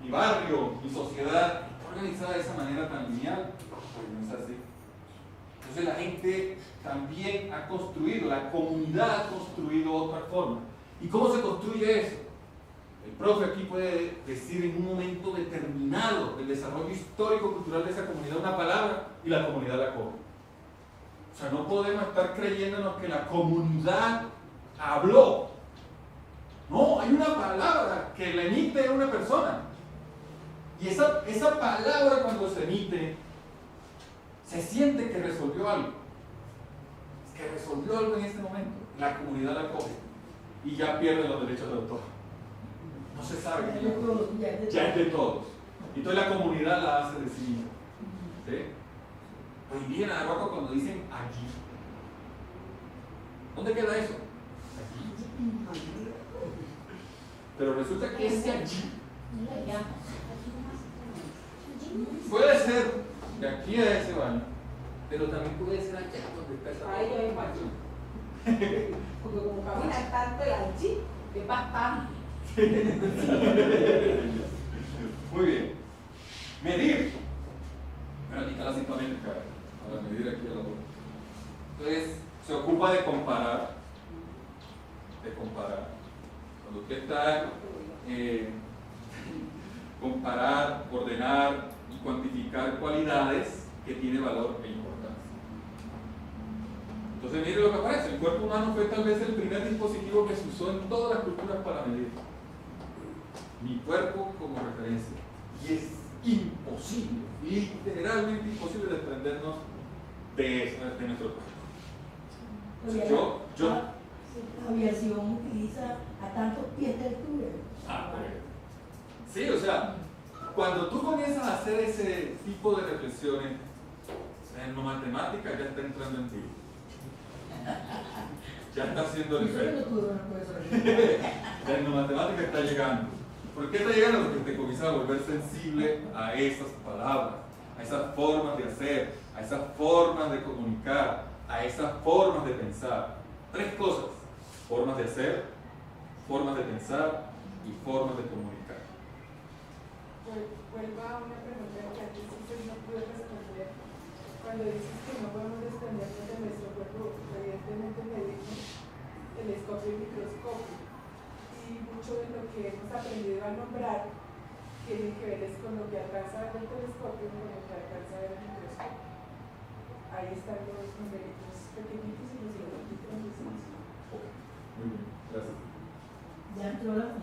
mi barrio, mi sociedad está organizada de esa manera tan lineal? Pues no es así. Entonces la gente también ha construido, la comunidad ha construido otra forma. ¿Y cómo se construye eso? El profe aquí puede decir en un momento determinado del desarrollo histórico-cultural de esa comunidad una palabra y la comunidad la coge. O sea, no podemos estar creyéndonos que la comunidad habló. No, hay una palabra que la emite una persona. Y esa palabra cuando se emite, se siente que resolvió algo. Que resolvió algo en este momento. La comunidad la coge. Y ya pierde los derechos de autor. No se sabe. Ya es de todos. Entonces la comunidad la hace de sí misma. ¿Sí? Pues bien, a Arauco cuando dicen allí. ¿Dónde queda eso? Allí. Pero resulta que ese allí puede ser de aquí a ese baño, pero también puede ser allá donde está esa. Ahí hay baño. Porque como camina tanto el allí, es bastante. Muy bien. Medir. Bueno, aquí está la cinta métrica para medir aquí a la boca. Entonces, se ocupa de comparar. Cuando usted está comparar, ordenar y cuantificar cualidades que tienen valor e importancia. Entonces, mire lo que aparece. El cuerpo humano fue tal vez el primer dispositivo que se usó en todas las culturas para medir. Mi cuerpo como referencia. Y es imposible, literalmente imposible desprendernos de nuestro cuerpo. O sea, La aviación utiliza a tantos pies de altura. Sí, o sea, cuando tú comienzas a hacer ese tipo de reflexiones, en lo matemática ya está entrando en ti. Ya está haciendo el efecto. La etnomatemática está llegando. ¿Por qué está llegando? Porque te comienzas a volver sensible a esas palabras, a esas formas de hacer, a esas formas de comunicar, a esas formas de pensar. 3 cosas: formas de hacer, formas de pensar y formas de comunicar. Vuelvo a una pregunta que antes no pude responder. Cuando dices que no podemos desprendernos de nuestro cuerpo, evidentemente me dijo telescopio y microscopio. Y mucho de lo que hemos aprendido a nombrar tiene que ver con lo que alcanza a ver el telescopio y con lo que alcanza a ver el microscopio. Ahí están los numeritos pequeñitos y los grandecitos. Muy bien, gracias. Ya entró la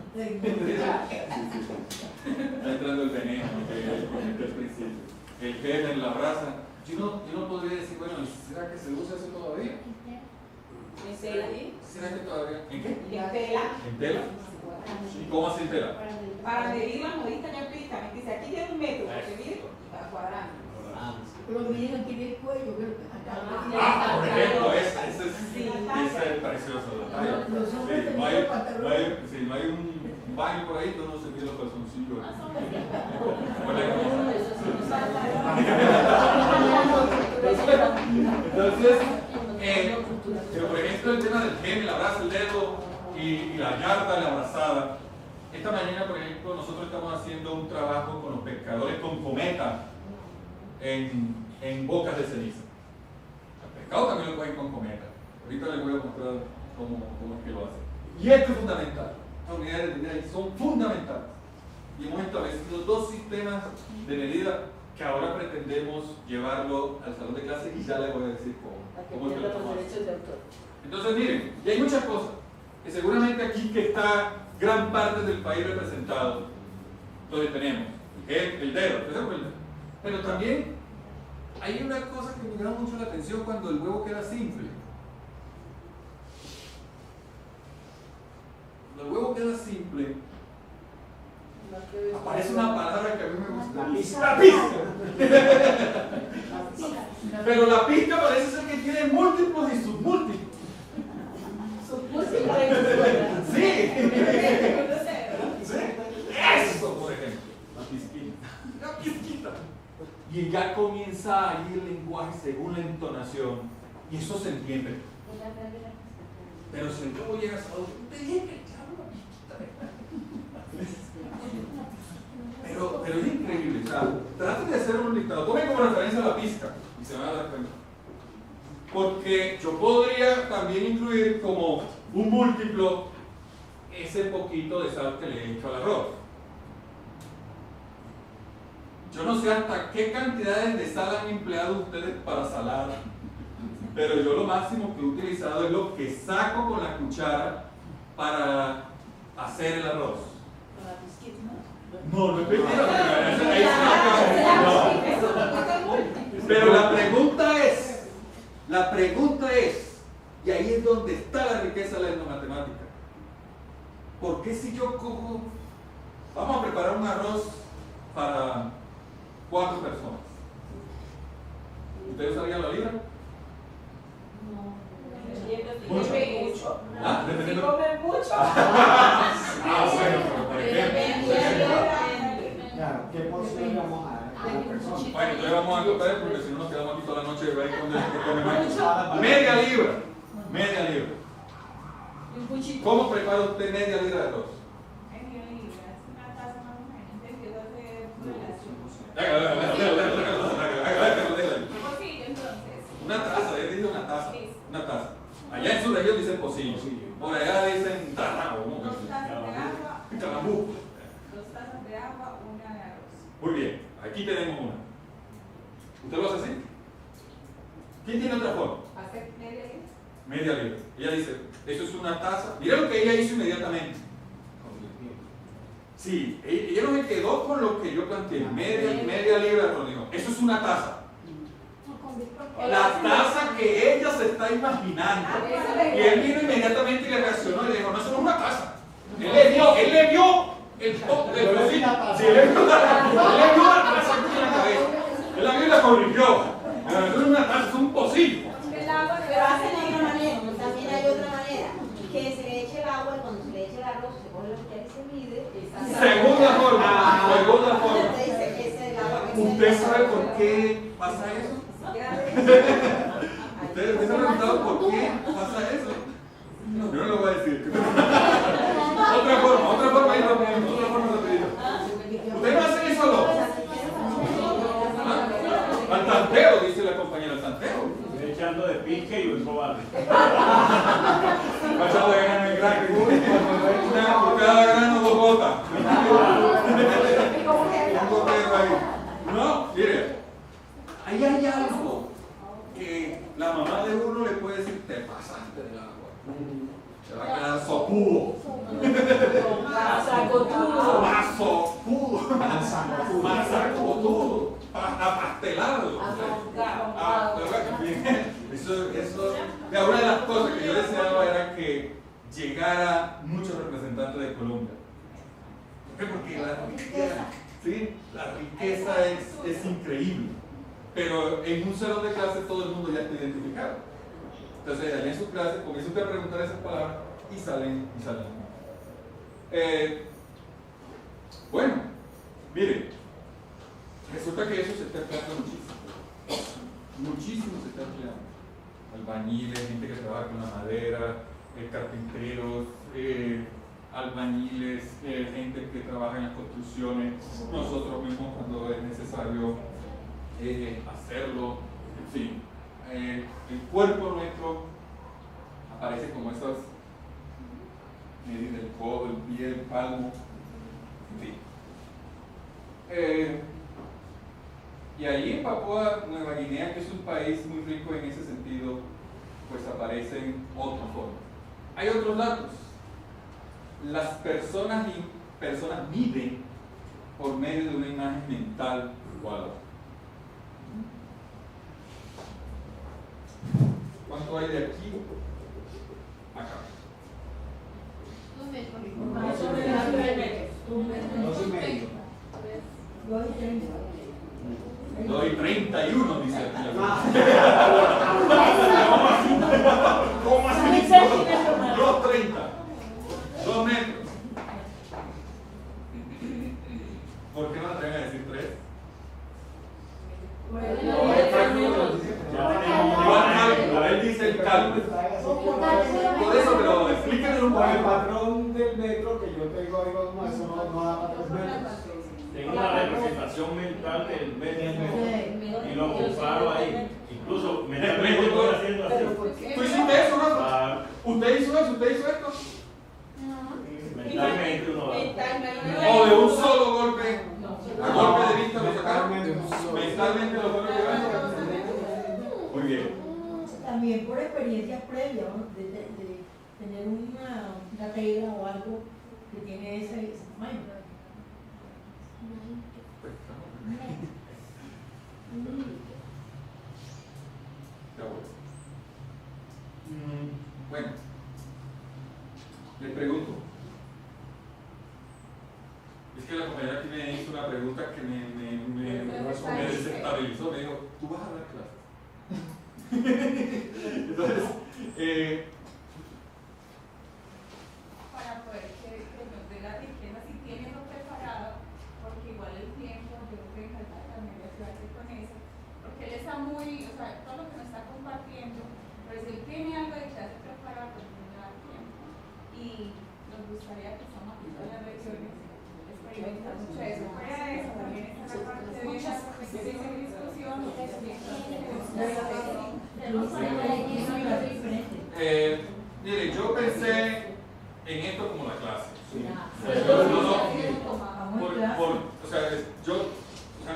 Está entrando el veneno que comenté al principio. El gen en la brasa. Yo no podría decir, bueno, ¿será que se usa eso todavía? ¿En tela? ¿Será que todavía? ¿En qué? ¿En tela? ¿En tela? ¿Y cómo así en tela? Para medir las moditas ya explícitamente. Dice, aquí tiene 1 metro, porque mide y va cuadrando. Pero miren aquí el cuello, acá. Por ejemplo, ese es precioso. Los hombres tenían pantalones. Si no hay un baño por ahí, no se mide los calzoncillos. Entonces, pero por ejemplo el tema del gen, el abrazo, el dedo y la yarda, la abrazada. Esta mañana, por ejemplo, nosotros estamos haciendo un trabajo con los pescadores con cometa en bocas de ceniza. El pescado también lo cogen con cometa. Ahorita les voy a mostrar cómo es que lo hacen. Y esto es fundamental. Las unidades de medida son fundamentales. Y hemos establecido 2 sistemas de medida que ahora pretendemos llevarlo al salón de clase y ya les voy a decir cómo es que lo estamos haciendo. Entonces miren, y hay muchas cosas que seguramente aquí que está gran parte del país representado. Entonces tenemos el dedo, pero también hay una cosa que me llama mucho la atención cuando el huevo queda simple. cuando el huevo queda simple, aparece una palabra que a mí me gusta. La pizca. ¡La pizca! Pero la pizca parece ser que tiene múltiplos y submúltiplos. Sí. Eso, por ejemplo. La pizquita. La pizquita. Y ya comienza ahí el lenguaje según la entonación. Y eso se entiende. Pero si el cabo llega a salud, te dije que echaba una pizquita. Pero es increíble. O sea, traten de hacer un listado. Tomen como referencia la pizca y se van a dar cuenta. Porque yo podría también incluir como un múltiplo ese poquito de sal que le he hecho al arroz. Yo no sé hasta qué cantidades de sal han empleado ustedes para salar, pero yo lo máximo que he utilizado es lo que saco con la cuchara para hacer el arroz. No, no es mentira. Pero la pregunta es, y ahí es donde está la riqueza de la etnomatemática. ¿Por qué si yo cojo, vamos a preparar un arroz para 4 personas? ¿Ustedes usarían la libra? Mucho. ¿Ah? Si ¿Dependiendo? comen mucho. Bueno, pero por ejemplo. Claro, ¿qué porción vamos a dar a cada persona? Bueno, entonces vamos a comer porque si no nos quedamos aquí toda la noche ahí con el que come más. Media libra. Media libra. ¿Cómo prepara usted media libra de arroz? Una taza más o menos. Empiezo a hacer pocillo, entonces. Una taza, él dice una taza. Una taza. Allá en su región dicen pocillo. Por allá dicen tarrao. 2 tazas de agua. Calambú. 2 tazas de agua, una de arroz. Muy bien, aquí tenemos una. ¿Usted lo hace así? ¿Quién tiene otra forma? ¿Hacer media libra? Media libra. Ella dice, eso es una taza. Mira lo que ella hizo inmediatamente. Sí, ella no me quedó con lo que yo planteé. Media libra de arroz. Dijo, eso es una taza. La taza que ella se está imaginando. Y él vino inmediatamente y le reaccionó y le dijo, no, eso no es una taza. Él le vio el pocillo. Sí, él le vio la taza en la cabeza. Él la vio y la corrigió. Pero eso no es una taza, es un pocillo. Pero hacen de otra manera, también hay otra manera, que se le eche el agua y cuando se le eche el arroz se pone la cuchara y se mide. Segunda forma. Usted dice que ese es el agua que se le ¿Usted echa. sabe por qué pasa eso? ¿Ustedes se han preguntado por qué pasa eso? Yo no lo voy a decir. Otra forma ahí rapidito, otra forma rapidito. ¿Ustedes no hacen eso no? ¿Ah? Al tanteo, dice la compañera, al tanteo. Estoy echando de pique y un cobarde. Echando de grano en grano. Por cada grano 2 gotas. Un gotero ahí. No, mire, ahí hay algo que la mamá de uno le puede decir, te pasaste del agua. Se va a quedar sopudo. Masacotudo. Apastelado. Eso, una de las cosas que yo deseaba era que llegara muchos representantes de Colombia. ¿Por qué? Porque la riqueza es increíble. Pero en un salón de clase todo el mundo ya está identificado. Entonces, allá en su clase comienza usted a preguntar esas palabras y salen. Bueno, mire, resulta que eso se está empleando muchísimo se está empleando. Albañiles, gente que trabaja con la madera, carpinteros, albañiles, gente que trabaja en las construcciones, nosotros mismos cuando es necesario hacerlo, en fin. El cuerpo nuestro aparece como esas medidas del codo, el pie, el palmo, en fin. Y allí en Papúa Nueva Guinea, que es un país muy rico en ese sentido, pues aparecen otras formas. Hay otros datos. Las personas miden por medio de una imagen mental cuadrada. ¿Cuánto hay de aquí a acá? 2 metros. 1, dice aquí la ¿Cómo así? 2.30. 2 metros. ¿Por qué no atreven a decir 3? A ver, dice el cálculo. Por eso, pero explíquenle un Por el poco. patrón del metro que yo tengo ahí, eso no da para 3 metros. Tengo una representación mental del metro y lo comparo ahí. Incluso mentalmente estoy haciendo así. ¿Tú hiciste eso, Rafa? ¿Usted hizo eso? ¿Usted hizo esto? Mentalmente uno da. ¿O de un solo golpe? ¿A golpe de vista lo sacaron? ¿Mentalmente lo fueron llevando? Muy bien. También por experiencias previas, ¿no? de tener una regla o algo que tiene ese tamaño. Bueno, les pregunto. Es que la compañera aquí me hizo una pregunta que me desestabilizó. Me dijo, ¿tú vas a dar clases? Entonces, para poder que nos dé la riqueza, si tienen lo preparado, porque igual el tiempo, yo creo que encantar también de ayudarse con eso, porque él está muy, o sea, todo lo que nos está compartiendo, pero si él tiene algo de clase preparado, pues no le da tiempo. Y nos gustaría que estamos aquí todas las lecciones, experimentar mucho eso. Fuera de eso, también está la parte de la discusión, mire, yo pensé en esto como la clase.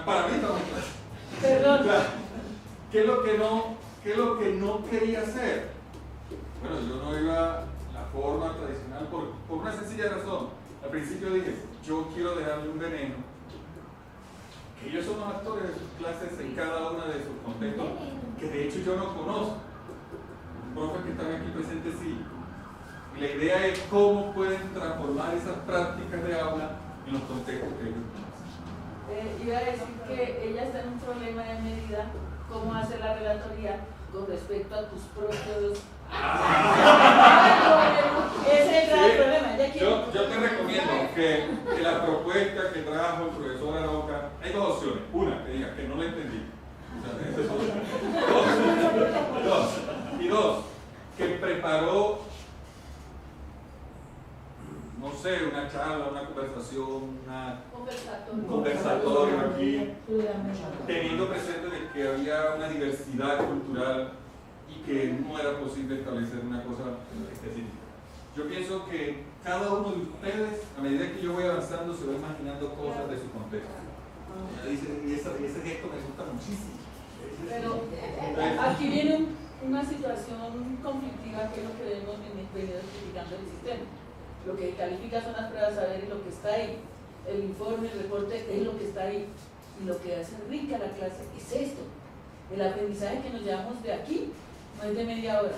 Para mí está muy clase. ¿Qué es lo que no quería hacer? Bueno, yo no iba la forma tradicional por una sencilla razón. Al principio dije, yo quiero dejarle un veneno. Que ellos son los actores de sus clases en cada uno de sus contextos, que de hecho yo no conozco. Profes que están aquí presentes sí. Y la idea es cómo pueden transformar esas prácticas de aula en los contextos que ellos conocen. Iba a decir que ella está en un problema de medida, cómo hacer la relatoría con respecto a tus propios... Ese es el gran problema. Yo te recomiendo que la propuesta que trajo el profesor Aroca, hay 2 opciones. Una, que diga que no la entendí. Y 2, que preparó, no sé, una charla, una conversación, un conversatorio aquí, teniendo presente de que había una diversidad cultural y que no era posible establecer una cosa específica. Yo pienso que cada uno de ustedes, a medida que yo voy avanzando, se va imaginando cosas de su contexto. Y ese gesto me gusta muchísimo. Pero aquí viene una situación conflictiva que es lo que debemos venir explicando el sistema. Lo que califica son las pruebas saber y lo que está ahí. El informe, el reporte es lo que está ahí. Y lo que hace rica la clase es esto. El aprendizaje que nos llevamos de aquí no es de media hora,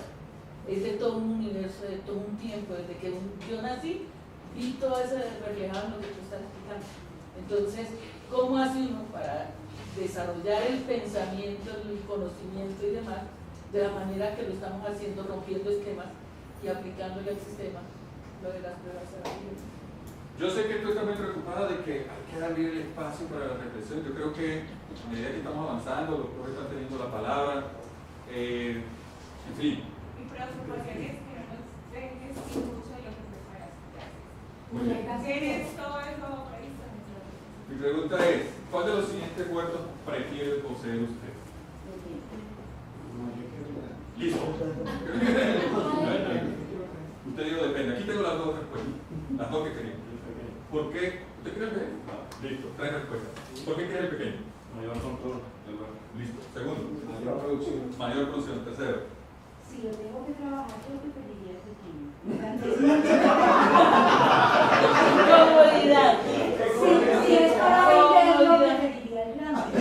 es de todo un universo, de todo un tiempo, desde que yo nací y todo eso reflejado en lo que tú estás explicando. Entonces, ¿cómo hace uno para desarrollar el pensamiento, el conocimiento y demás de la manera que lo estamos haciendo, rompiendo esquemas y aplicándole al sistema lo de las pruebas salariales? Yo sé que tú estás muy preocupada de que hay que abrir el espacio para la reflexión. Yo creo que a medida que estamos avanzando, los profes están teniendo la palabra, en fin. Mi preocupación es que no nos dejes sin mucho de lo que preparas. ¿Tienes todo eso previsto? Mi pregunta es, ¿cuál de los siguientes huertos prefiere poseer usted? Listo. Usted dijo depende. Aquí tengo las 2 respuestas. Las 2 que quería. ¿Por qué? ¿Usted quiere el pequeño? Listo, 3 respuestas. ¿Por qué quiere el pequeño? Mayor control. Listo. Segundo. Mayor producción. Mayor producción. Tercero. Si lo tengo que trabajar, creo que pediría el pequeño. Comodidad. Si es para venderlo, preferiría el grande.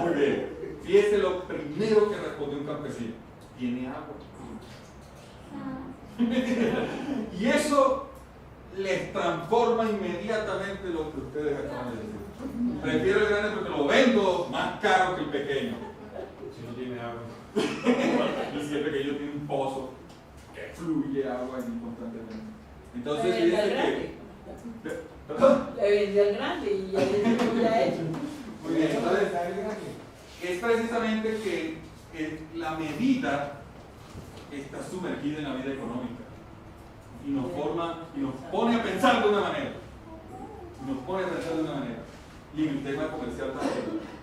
Muy bien. Fíjese lo primero que respondió un campesino. Tiene agua. Y eso les transforma inmediatamente lo que ustedes acaban de decir. Prefiero el grande porque lo vendo más caro que el pequeño. que no tiene agua. Y siempre que ellos tienen un pozo que fluye agua ahí constantemente. Entonces, Le vendió al fíjense grande. ¿Perdón? Le vendió al grande y ya le ha hecho. Muy bien, entonces es precisamente que la medida está sumergida en la vida económica y nos forma y nos pone a pensar de una manera. Y en el tema comercial también.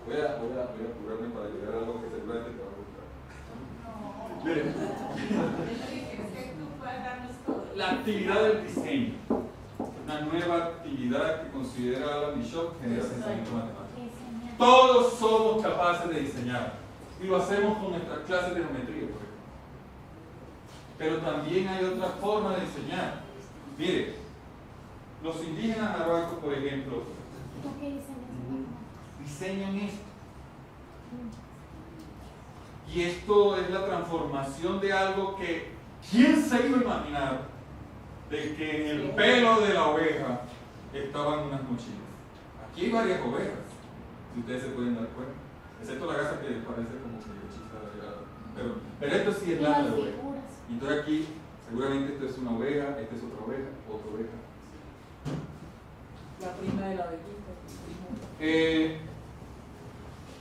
Voy a apurarme para llegar a algo que seguramente te va a gustar. Miren. La actividad del diseño. Una nueva actividad que considera Alan Bishop genera pensamiento matemático. Todos somos capaces de diseñar y lo hacemos con nuestras clases de geometría, por ejemplo. Pero también hay otra forma de diseñar. Mire, los indígenas nahuacos, por ejemplo, diseñan esto. Y esto es la transformación de algo que, ¿quién se iba a imaginar de que en el pelo de la oveja estaban unas mochilas? Aquí hay varias ovejas, si ustedes se pueden dar cuenta, excepto la gasa que parece como que chica, pero esto sí es lana de oveja. Y entonces aquí, seguramente esto es una oveja, esta es otra oveja. La prima de la ovejita.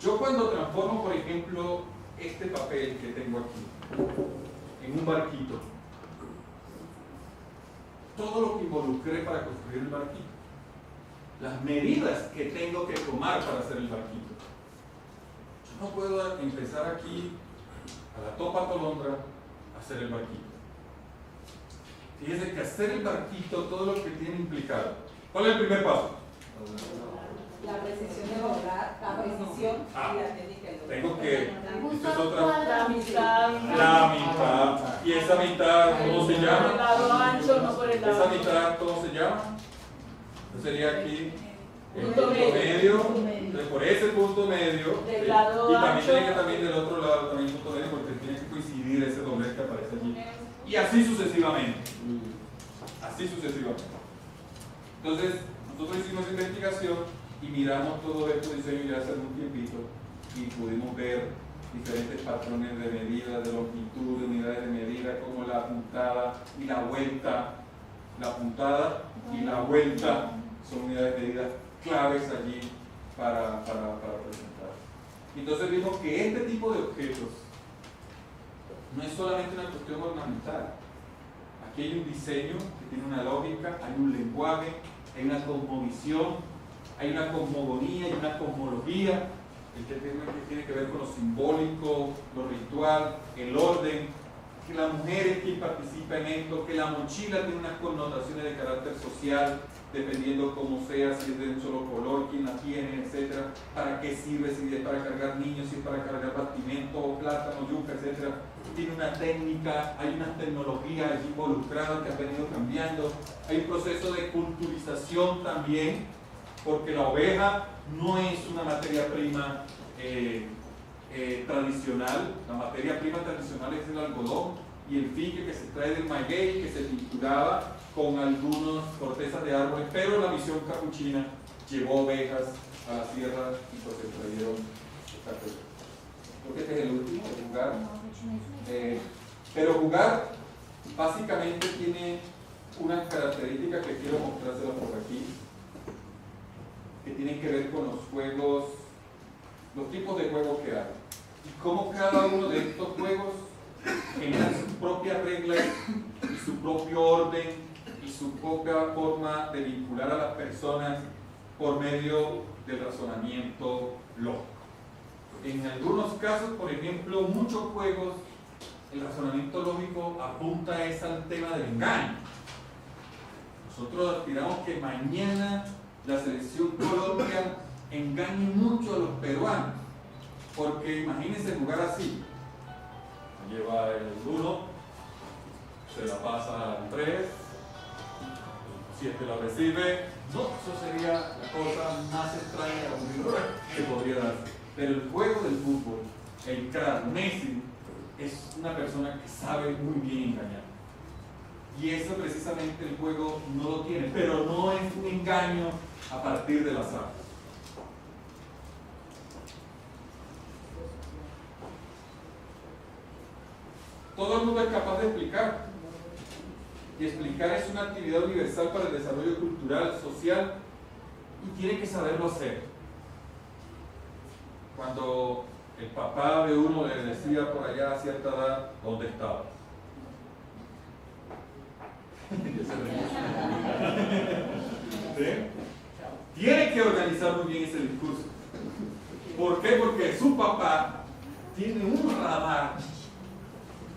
Yo cuando transformo, por ejemplo, este papel que tengo aquí en un barquito, todo lo que involucré para construir el barquito, las medidas que tengo que tomar para hacer el barquito. Yo no puedo empezar aquí a la topa tolondra a hacer el barquito. Fíjense que hacer el barquito, todo lo que tiene implicado. ¿Cuál es el primer paso? La precisión de lograr, la precisión y la técnica de lograr. Tengo que, esta es otra, La mitad. la mitad, y esa mitad, ¿cómo se Por el llama? lado ancho, no por el lado. Esa mitad, ¿cómo se llama? Entonces sería aquí el Punto punto medio. medio. Entonces por ese punto medio, Del lado y también ancho. tiene que también del otro lado también punto medio porque tiene que coincidir ese doblez que aparece allí. Y así sucesivamente. Así sucesivamente. Entonces, nosotros hicimos investigación y miramos todo esto diseño ya hace un tiempito y pudimos ver diferentes patrones de medida, de longitud, de unidades de medida, como la puntada y la vuelta. La puntada y la vuelta son unidades de medida claves allí para presentar. Entonces vimos que este tipo de objetos no es solamente una cuestión ornamental. Aquí hay un diseño que tiene una lógica, hay un lenguaje, hay una cosmovisión, hay una cosmogonía, hay una cosmología, el que tiene que ver con lo simbólico, lo ritual, el orden, que la mujer es quien participa en esto, que la mochila tiene unas connotaciones de carácter social, dependiendo cómo sea, si es de un solo color, quién la tiene, etcétera, para qué sirve, si es para cargar niños, si es para cargar bastimento, plátano, yuca, etcétera. Tiene una técnica, hay unas tecnologías allí involucradas que han venido cambiando, hay un proceso de culturización también, porque la oveja no es una materia prima tradicional. La materia prima tradicional es el algodón y el fique que se extrae del maguey, que se tinturaba con algunas cortezas de árboles, pero la misión capuchina llevó ovejas a la sierra y pues se trajeron esta cosa. Creo que este es el último, de jugar. Pero jugar básicamente tiene unas características que quiero mostrárselas por aquí, que tienen que ver con los juegos, los tipos de juegos que hay y cómo cada uno de estos juegos genera sus propias reglas y su propio orden y su propia forma de vincular a las personas por medio del razonamiento lógico. En algunos casos, por ejemplo, muchos juegos, el razonamiento lógico apunta al tema del engaño. Nosotros aspiramos que mañana la selección Colombia engañe mucho a los peruanos, porque imagínense jugar así: lleva el 1, se la pasa al 3, si es que la recibe, no, eso sería la cosa más extraña y aburrida que podría darse. Pero el juego del fútbol, el crack, Messi, es una persona que sabe muy bien engañar. Y eso precisamente el juego no lo tiene, pero no es un engaño a partir del azar. todo el mundo es capaz de explicar. Y explicar es una actividad universal para el desarrollo cultural, social, y tiene que saberlo hacer. Cuando el papá de uno le decía por allá a cierta edad, ¿dónde estabas? ¿Sí? Tiene que organizar muy bien ese discurso. ¿Por qué? Porque su papá tiene un radar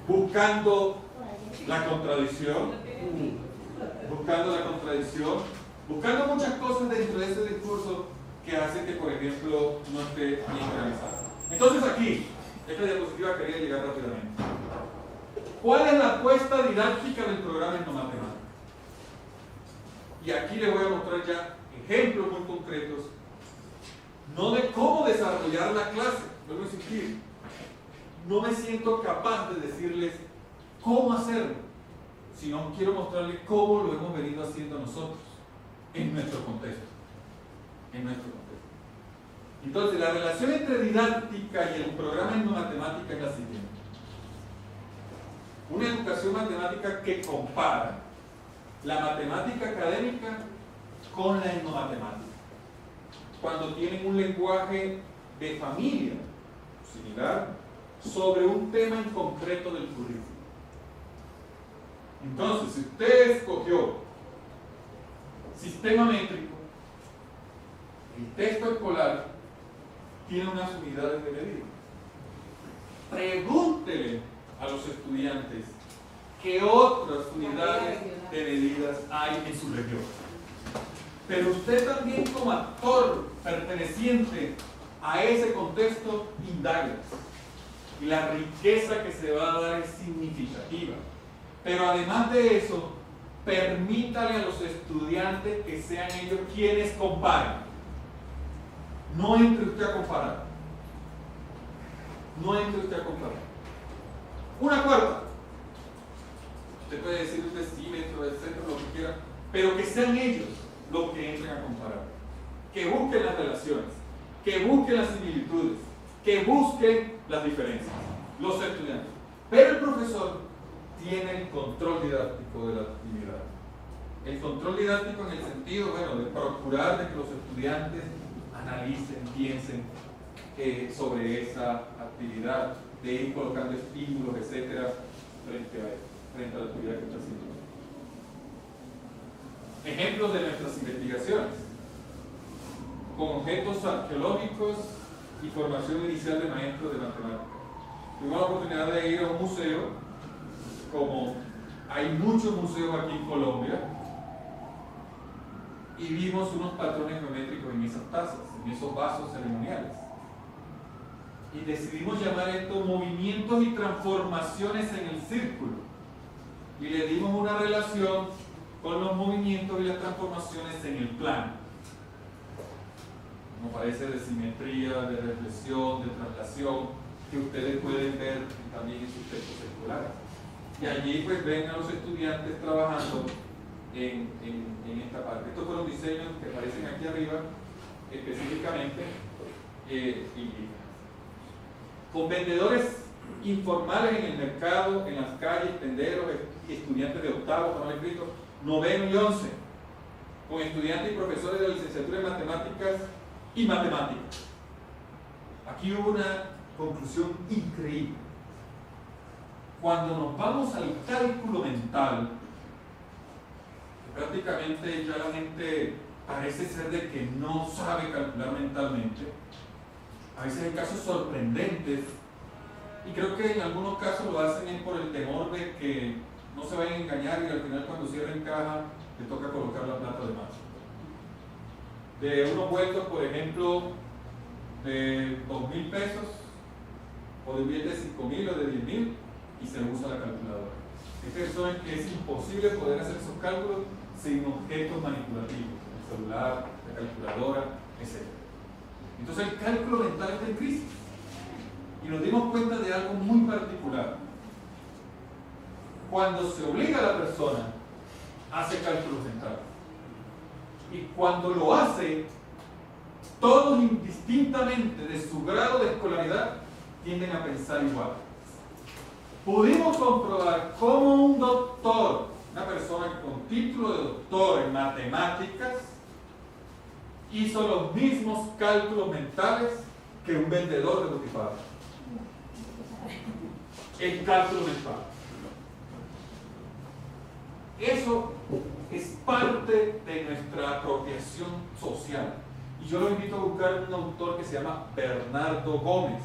buscando la contradicción, buscando muchas cosas dentro de ese discurso que hacen que, por ejemplo, no esté bien organizado. Entonces aquí, esta diapositiva quería llegar rápidamente. ¿Cuál es la apuesta didáctica del programa etnomatemático? Y aquí les voy a mostrar ya ejemplos muy concretos, no de cómo desarrollar la clase. Vuelvo a insistir, no me siento capaz de decirles cómo hacerlo, sino quiero mostrarles cómo lo hemos venido haciendo nosotros en nuestro contexto. Entonces, la relación entre didáctica y el programa etnomatemática es la siguiente. Una educación matemática que compara la matemática académica con la etnomatemática. Cuando tienen un lenguaje de familia similar sobre un tema en concreto del currículo. Entonces, si usted escogió sistema métrico, el texto escolar tiene unas unidades de medida. Pregúntele a los estudiantes qué otras unidades de medidas hay en su región. Pero usted también, como actor perteneciente a ese contexto, indaga. Y la riqueza que se va a dar es significativa. Pero además de eso, permítale a los estudiantes que sean ellos quienes comparen. No entre usted a comparar. Una cuarta. Usted puede decir un decímetro, etcétera, lo que quiera, pero que sean ellos los que entren a comparar. Que busquen las relaciones, que busquen las similitudes, que busquen las diferencias. Los estudiantes. Pero el profesor tiene el control didáctico de la actividad. El control didáctico en el sentido, de procurar de que los estudiantes analicen, piensen sobre esa actividad, de ir colocando estímulos, etcétera, frente a la actividad que está haciendo. Ejemplos de nuestras investigaciones: con objetos arqueológicos y formación inicial de maestros de matemáticas. Tuvimos la oportunidad de ir a un museo, como hay muchos museos aquí en Colombia, y vimos unos patrones geométricos en esas tazas, en esos vasos ceremoniales. Y decidimos llamar esto movimientos y transformaciones en el círculo. Y le dimos una relación con los movimientos y las transformaciones en el plano. Como parece de simetría, de reflexión, de traslación, que ustedes pueden ver también en sus textos escolares. Y allí pues ven a los estudiantes trabajando en esta parte. Estos fueron diseños que aparecen aquí arriba específicamente, con vendedores informales en el mercado, en las calles, tenderos, estudiantes de octavo, como han escrito, noveno y 11, con estudiantes y profesores de la licenciatura en matemáticas y matemáticas. Aquí hubo una conclusión increíble. Cuando nos vamos al cálculo mental, prácticamente ya la gente parece ser de que no sabe calcular mentalmente. A veces hay casos sorprendentes, y creo que en algunos casos lo hacen es por el temor de que no se vayan a engañar y al final cuando cierren caja le toca colocar la plata de más. De unos vueltos, por ejemplo, de 2.000 pesos, o de un billete de 5.000 o de 10.000, y se usa la calculadora. Eso es que es imposible poder hacer esos cálculos sin objetos manipulativos, el celular, la calculadora, etc. Entonces el cálculo mental está en crisis. Y nos dimos cuenta de algo muy particular. Cuando se obliga a la persona, hace cálculos mentales. Y cuando lo hace, todos indistintamente de su grado de escolaridad tienden a pensar igual. pudimos comprobar cómo un doctor, una persona con título de doctor en matemáticas, hizo los mismos cálculos mentales que un vendedor de butifarra. El cálculo mental. Eso es parte de nuestra apropiación social. Y yo lo invito a buscar un autor que se llama Bernardo Gómez.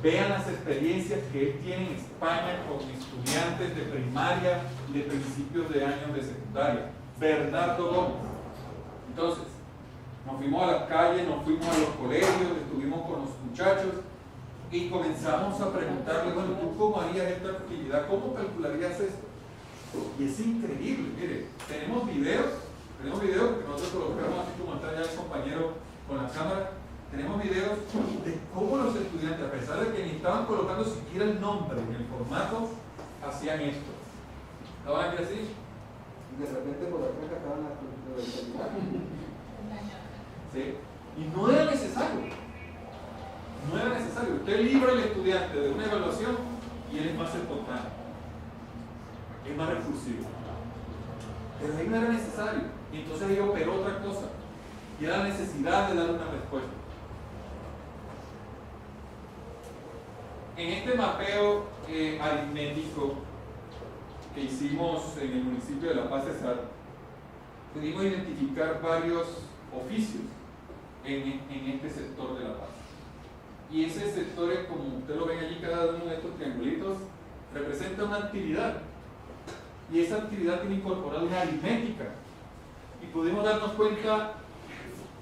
Vean las experiencias que él tiene en España con estudiantes de primaria y de principios de años de secundaria. Bernardo Gómez. Entonces, nos fuimos a las calles, nos fuimos a los colegios, estuvimos con los muchachos y comenzamos a preguntarle, bueno, ¿tú cómo harías esta actividad? ¿Cómo calcularías esto? Y es increíble, mire, tenemos videos que nosotros colocamos así como está ya el compañero con la cámara, tenemos videos de cómo los estudiantes, a pesar de que ni estaban colocando siquiera el nombre en el formato, hacían esto. ¿Estaban aquí así? Y de repente por acá acaban la ¿sí? Y no era necesario. No era necesario. Usted libra al estudiante de una evaluación y él es más espontáneo, es más recursivo. Pero ahí no era necesario. Y entonces ahí operó otra cosa. Y era la necesidad de dar una respuesta. En este mapeo aritmético que hicimos en el municipio de La Paz, Cesar, pudimos identificar varios oficios en este sector de La Paz. Y ese sector, como usted lo ven allí, cada uno de estos triangulitos representa una actividad. Y esa actividad tiene incorporada una aritmética. Y pudimos darnos cuenta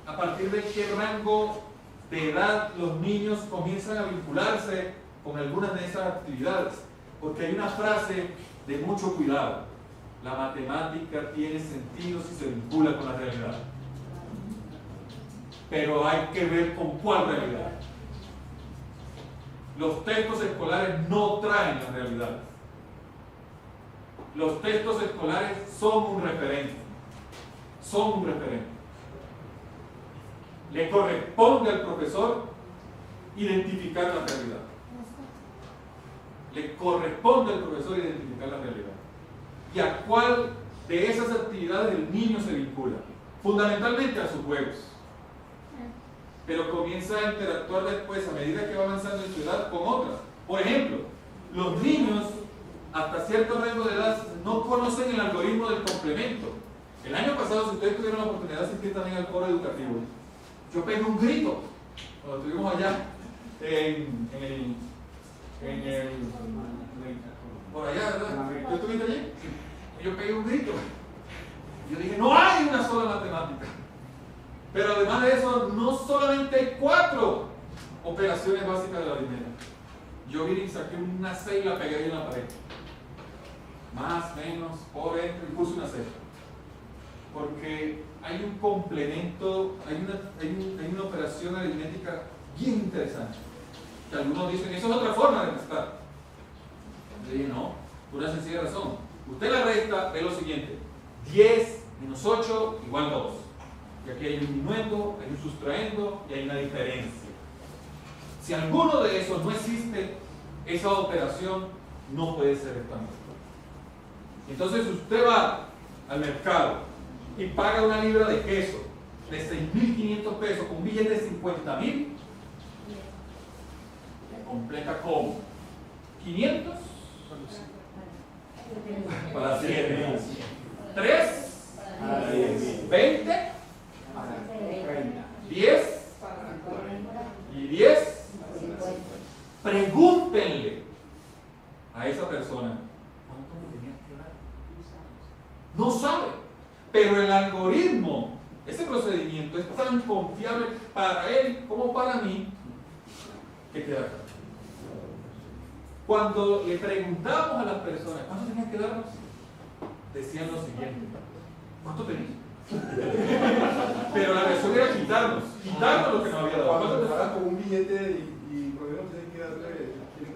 a partir de qué rango de edad los niños comienzan a vincularse con algunas de esas actividades. Porque hay una frase de mucho cuidado: la matemática tiene sentido si se vincula con la realidad. Pero hay que ver con cuál realidad. Los textos escolares no traen la realidad. Los textos escolares son un referente. Son un referente. Le corresponde al profesor identificar la realidad. Le corresponde al profesor identificar la realidad. ¿Y a cuál de esas actividades el niño se vincula? Fundamentalmente a sus juegos. Pero comienza a interactuar después, a medida que va avanzando en su edad, con otras. Por ejemplo, los niños hasta cierto rango de edad no conocen el algoritmo del complemento. El año pasado, si ustedes tuvieron la oportunidad de asistir también al foro educativo, yo pegué un grito cuando estuvimos allá por allá, ¿verdad? ¿Yo estuviste allí? Yo pegué un grito. Yo dije, no hay una sola matemática. Pero además de eso, no solamente hay 4 operaciones básicas de la aritmética. Yo vine y saqué una C y la pegué ahí en la pared. Más, menos, por, entre, y puse una C. Porque hay un complemento, hay una operación aritmética bien interesante. Que algunos dicen, eso es otra forma de restar. Yo dije, no, por una sencilla razón. Usted la resta, ve lo siguiente: 10 menos 8 igual 2. Y aquí hay un diminuendo, hay un sustraendo y hay una diferencia. Si alguno de esos no existe, esa operación no puede ser estándar. Entonces usted va al mercado y paga una libra de queso de 6.500 pesos con un billete de 50.000. Completa como 500 para 7. 3 20 10 y 10. Pregúntenle a esa persona cuánto me tenías que dar. No sabe, pero el algoritmo, ese procedimiento es tan confiable para él como para mí que queda acá. Cuando le preguntamos a las personas ¿cuánto tenías que darnos?, decían lo siguiente: ¿cuánto tenías? Pero la versión era quitarnos lo que nos había dado. Cuando te pagas con un billete y por ejemplo tienes que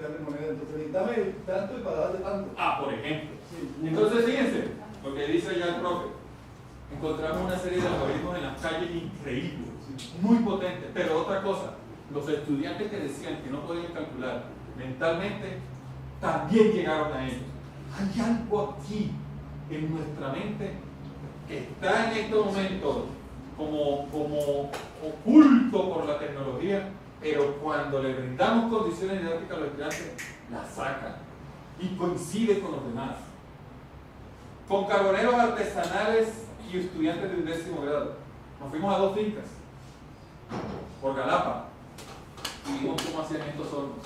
darle moneda, entonces dame tanto y para darte tanto. Por ejemplo. Sí. Entonces fíjense lo que dice ya el profe. Encontramos una serie de algoritmos en las calles increíbles, muy potentes. Pero otra cosa, los estudiantes que decían que no podían calcular mentalmente también llegaron a ellos. Hay algo aquí en nuestra mente que está en estos momentos como oculto por la tecnología, pero cuando le brindamos condiciones didácticas a los estudiantes, la sacan y coincide con los demás. Con carboneros artesanales y estudiantes de 11º grado, nos fuimos a 2 fincas por Galapa y vimos cómo hacían estos hornos.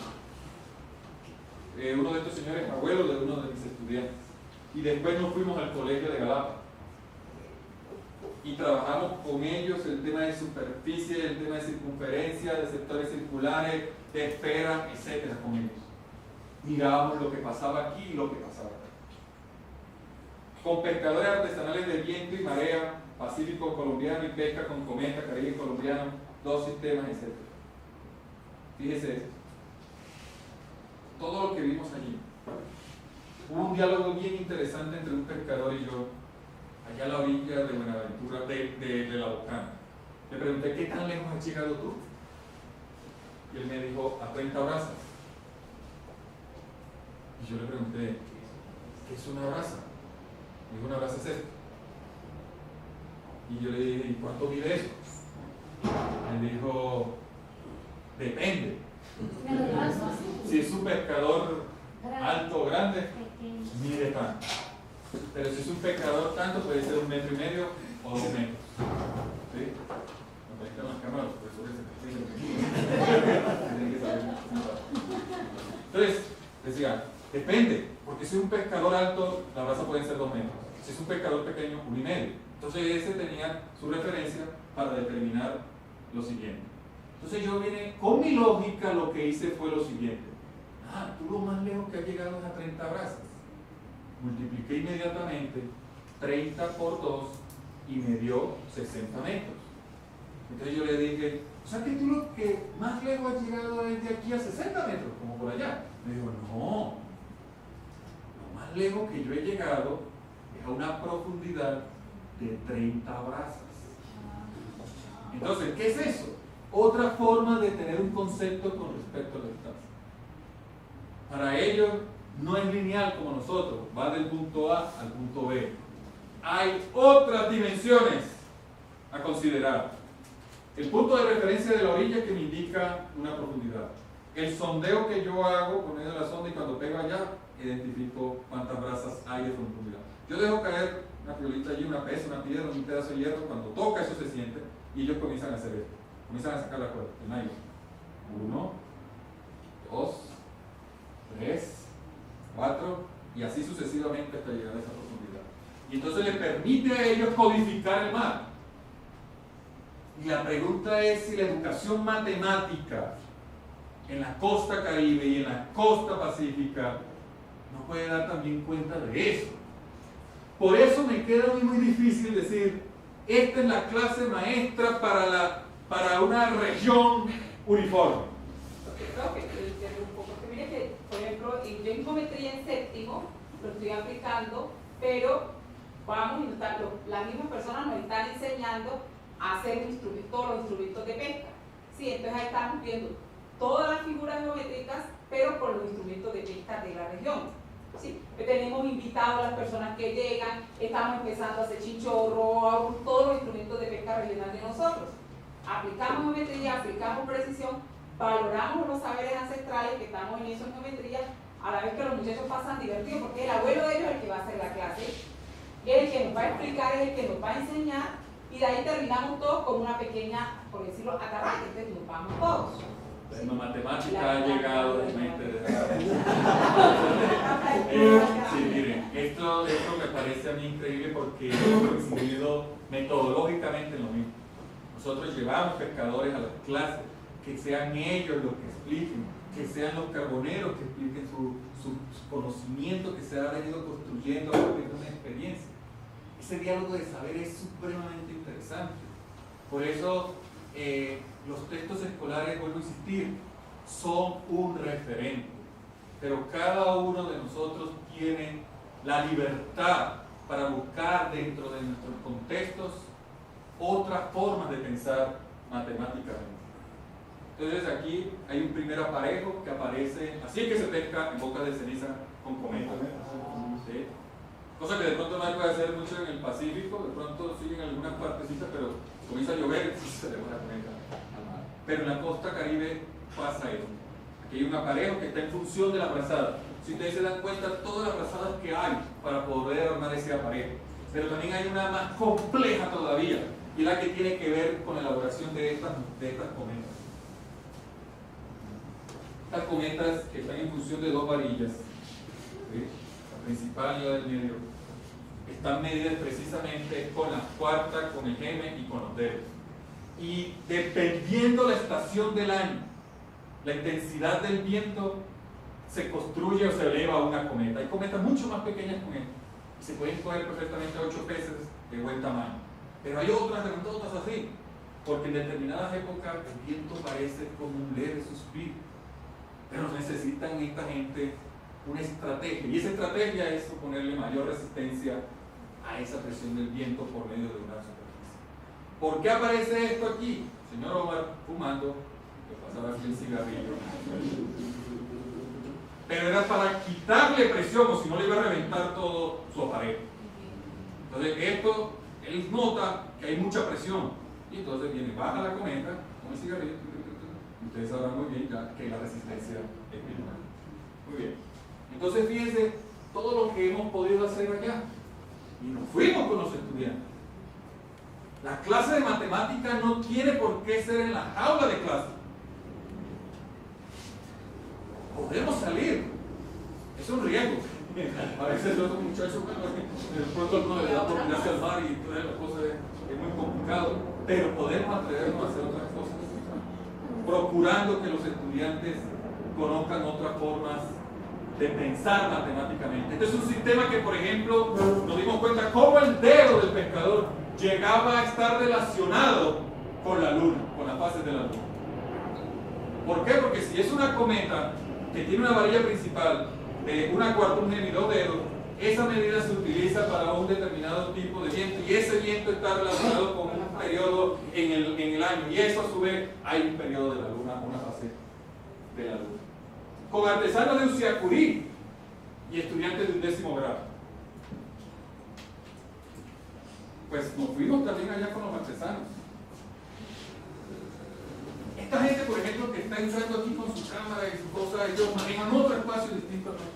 Uno de estos señores, abuelo de uno de mis estudiantes, y después nos fuimos al colegio de Galapa y trabajamos con ellos el tema de superficie, el tema de circunferencia, de sectores circulares, de esfera, etcétera, con ellos. Mirábamos lo que pasaba aquí y lo que pasaba acá. Con pescadores artesanales de viento y marea, Pacífico colombiano y pesca con cometa, Caribe colombiano, 2 sistemas, etc. Fíjese eso. Todo lo que vimos allí. Hubo un diálogo bien interesante entre un pescador y yo, allá a la orilla de Buenaventura, de la Bocana. Le pregunté, ¿qué tan lejos has llegado tú? Y él me dijo, a 30 brazas. Y yo le pregunté, ¿qué es una braza? Me dijo, una braza es esto. Y yo le dije, ¿y cuánto mide eso? Me dijo, depende. Si es un pescador alto o grande, mide tanto. Pero si es un pescador tanto, puede ser 1,5 metros o 2 metros. ¿Sí? No conectan las cámaras, por eso se Entonces, decía, depende, porque si es un pescador alto, la braza puede ser 2 metros. Si es un pescador pequeño, 1,5. Entonces ese tenía su referencia para determinar lo siguiente. Entonces yo vine, con mi lógica, lo que hice fue lo siguiente. Tú lo más lejos que has llegado es a 30 brazas. Multipliqué inmediatamente 30 por 2 y me dio 60 metros. Entonces yo le dije, o sea que tú lo que más lejos has llegado es de aquí a 60 metros, como por allá. Me dijo, no, lo más lejos que yo he llegado es a una profundidad de 30 brazas. Entonces, ¿qué es eso? Otra forma de tener un concepto con respecto a la distancia. Para ellos no es lineal como nosotros, va del punto A al punto B. Hay otras dimensiones a considerar. El punto de referencia de la orilla que me indica una profundidad. El sondeo que yo hago por medio de la sonda y cuando pego allá, identifico cuántas brazas hay de profundidad. Yo dejo caer una piolita allí, una pesa, una piedra, un pedazo de hierro, cuando toca eso se siente y ellos comienzan a hacer esto. Comienzan a sacar la cuerda, el nylon. 1, 2, 3, 4 y así sucesivamente hasta llegar a esa profundidad. Y entonces le permite a ellos codificar el mar. Y la pregunta es si la educación matemática en la costa caribe y en la costa pacífica no puede dar también cuenta de eso. Por eso me queda muy difícil decir, esta es la clase maestra para una región uniforme. Porque creo que un poco, porque mire que, por ejemplo, yo en geometría en 7º lo estoy aplicando, pero vamos, las mismas personas nos están enseñando a hacer todos los instrumentos de pesca. Sí, entonces ahí estamos viendo todas las figuras geométricas, pero con los instrumentos de pesca de la región. Sí, tenemos invitados a las personas que llegan, estamos empezando a hacer chinchorro, todos los instrumentos de pesca regional de nosotros. Aplicamos geometría, aplicamos precisión, valoramos los saberes ancestrales que estamos en eso en geometría, a la vez que los muchachos pasan divertidos, porque el abuelo de ellos es el que va a hacer la clase, es el que nos va a explicar, es el que nos va a enseñar, y de ahí terminamos todos con una pequeña, por decirlo, atarraya, entonces nos vamos todos. La matemática ha llegado de mente de sí, miren, esto me parece a mí increíble porque hemos coincidido metodológicamente en lo mismo. Nosotros llevamos pescadores a las clases, que sean ellos los que expliquen, que sean los carboneros que expliquen su conocimiento que se ha venido construyendo a partir de una experiencia. Ese diálogo de saber es supremamente interesante. Por eso los textos escolares, vuelvo a insistir, son un referente, pero cada uno de nosotros tiene la libertad para buscar dentro de nuestros contextos otras formas de pensar matemáticamente. Entonces aquí hay un primer aparejo que aparece, así que se pesca en bocas de ceniza con cometas. ¿Sí? Cosa que de pronto no hay que hacer mucho en el Pacífico, de pronto siguen algunas partecitas, pero comienza a llover y se le va la cometa al mar. Pero en la costa caribe pasa eso. Aquí hay un aparejo que está en función de la brazada. Si ustedes se dan cuenta, todas las brazadas que hay para poder armar ese aparejo. Pero también hay una más compleja todavía, y la que tiene que ver con la elaboración de estas cometas. Estas cometas que están en función de dos varillas, ¿sí? La principal y la del medio, están medidas precisamente con la cuarta, con el geme y con los dedos. Y dependiendo la estación del año, la intensidad del viento, se construye o se eleva una cometa. Hay cometas mucho más pequeñas con esto, y se pueden coger perfectamente 8 peces de buen tamaño. Pero hay otras grandotas así, porque en determinadas épocas el viento parece como un leve suspiro. Pero necesitan esta gente una estrategia, y esa estrategia es ponerle mayor resistencia a esa presión del viento por medio de una superficie. ¿Por qué aparece esto aquí? El señor Omar fumando, que pasaba aquí el cigarrillo. Pero era para quitarle presión, o si no le iba a reventar todo su aparejo. Entonces esto, él nota que hay mucha presión, y entonces viene, baja la cometa con el cigarrillo, y ustedes sabrán muy bien ya que la resistencia es mínima. Muy bien. Entonces fíjense todo lo que hemos podido hacer allá, y nos fuimos con los estudiantes. La clase de matemática no tiene por qué ser en la jaula de clase. Podemos salir, es un riesgo. A veces los muchachos, de pronto no les da por tirarse al mar y todas las cosas es muy complicado, pero podemos atrevernos a hacer otras cosas, procurando que los estudiantes conozcan otras formas de pensar matemáticamente. Este es un sistema que, por ejemplo, nos dimos cuenta cómo el dedo del pescador llegaba a estar relacionado con la luna, con las fases de la luna. ¿Por qué? Porque si es una cometa que tiene una varilla principal de 1/4, 1 y 2 dedos, esa medida se utiliza para un determinado tipo de viento, y ese viento está relacionado con un periodo en el año, y eso a su vez hay un periodo de la luna, una fase de la luna. Con artesanos de Usiacurí y estudiantes de 11º grado. Pues nos fuimos también allá con los artesanos. Esta gente, por ejemplo, que está entrando aquí con su cámara y su cosa, ellos manejan otro espacio distinto a nosotros.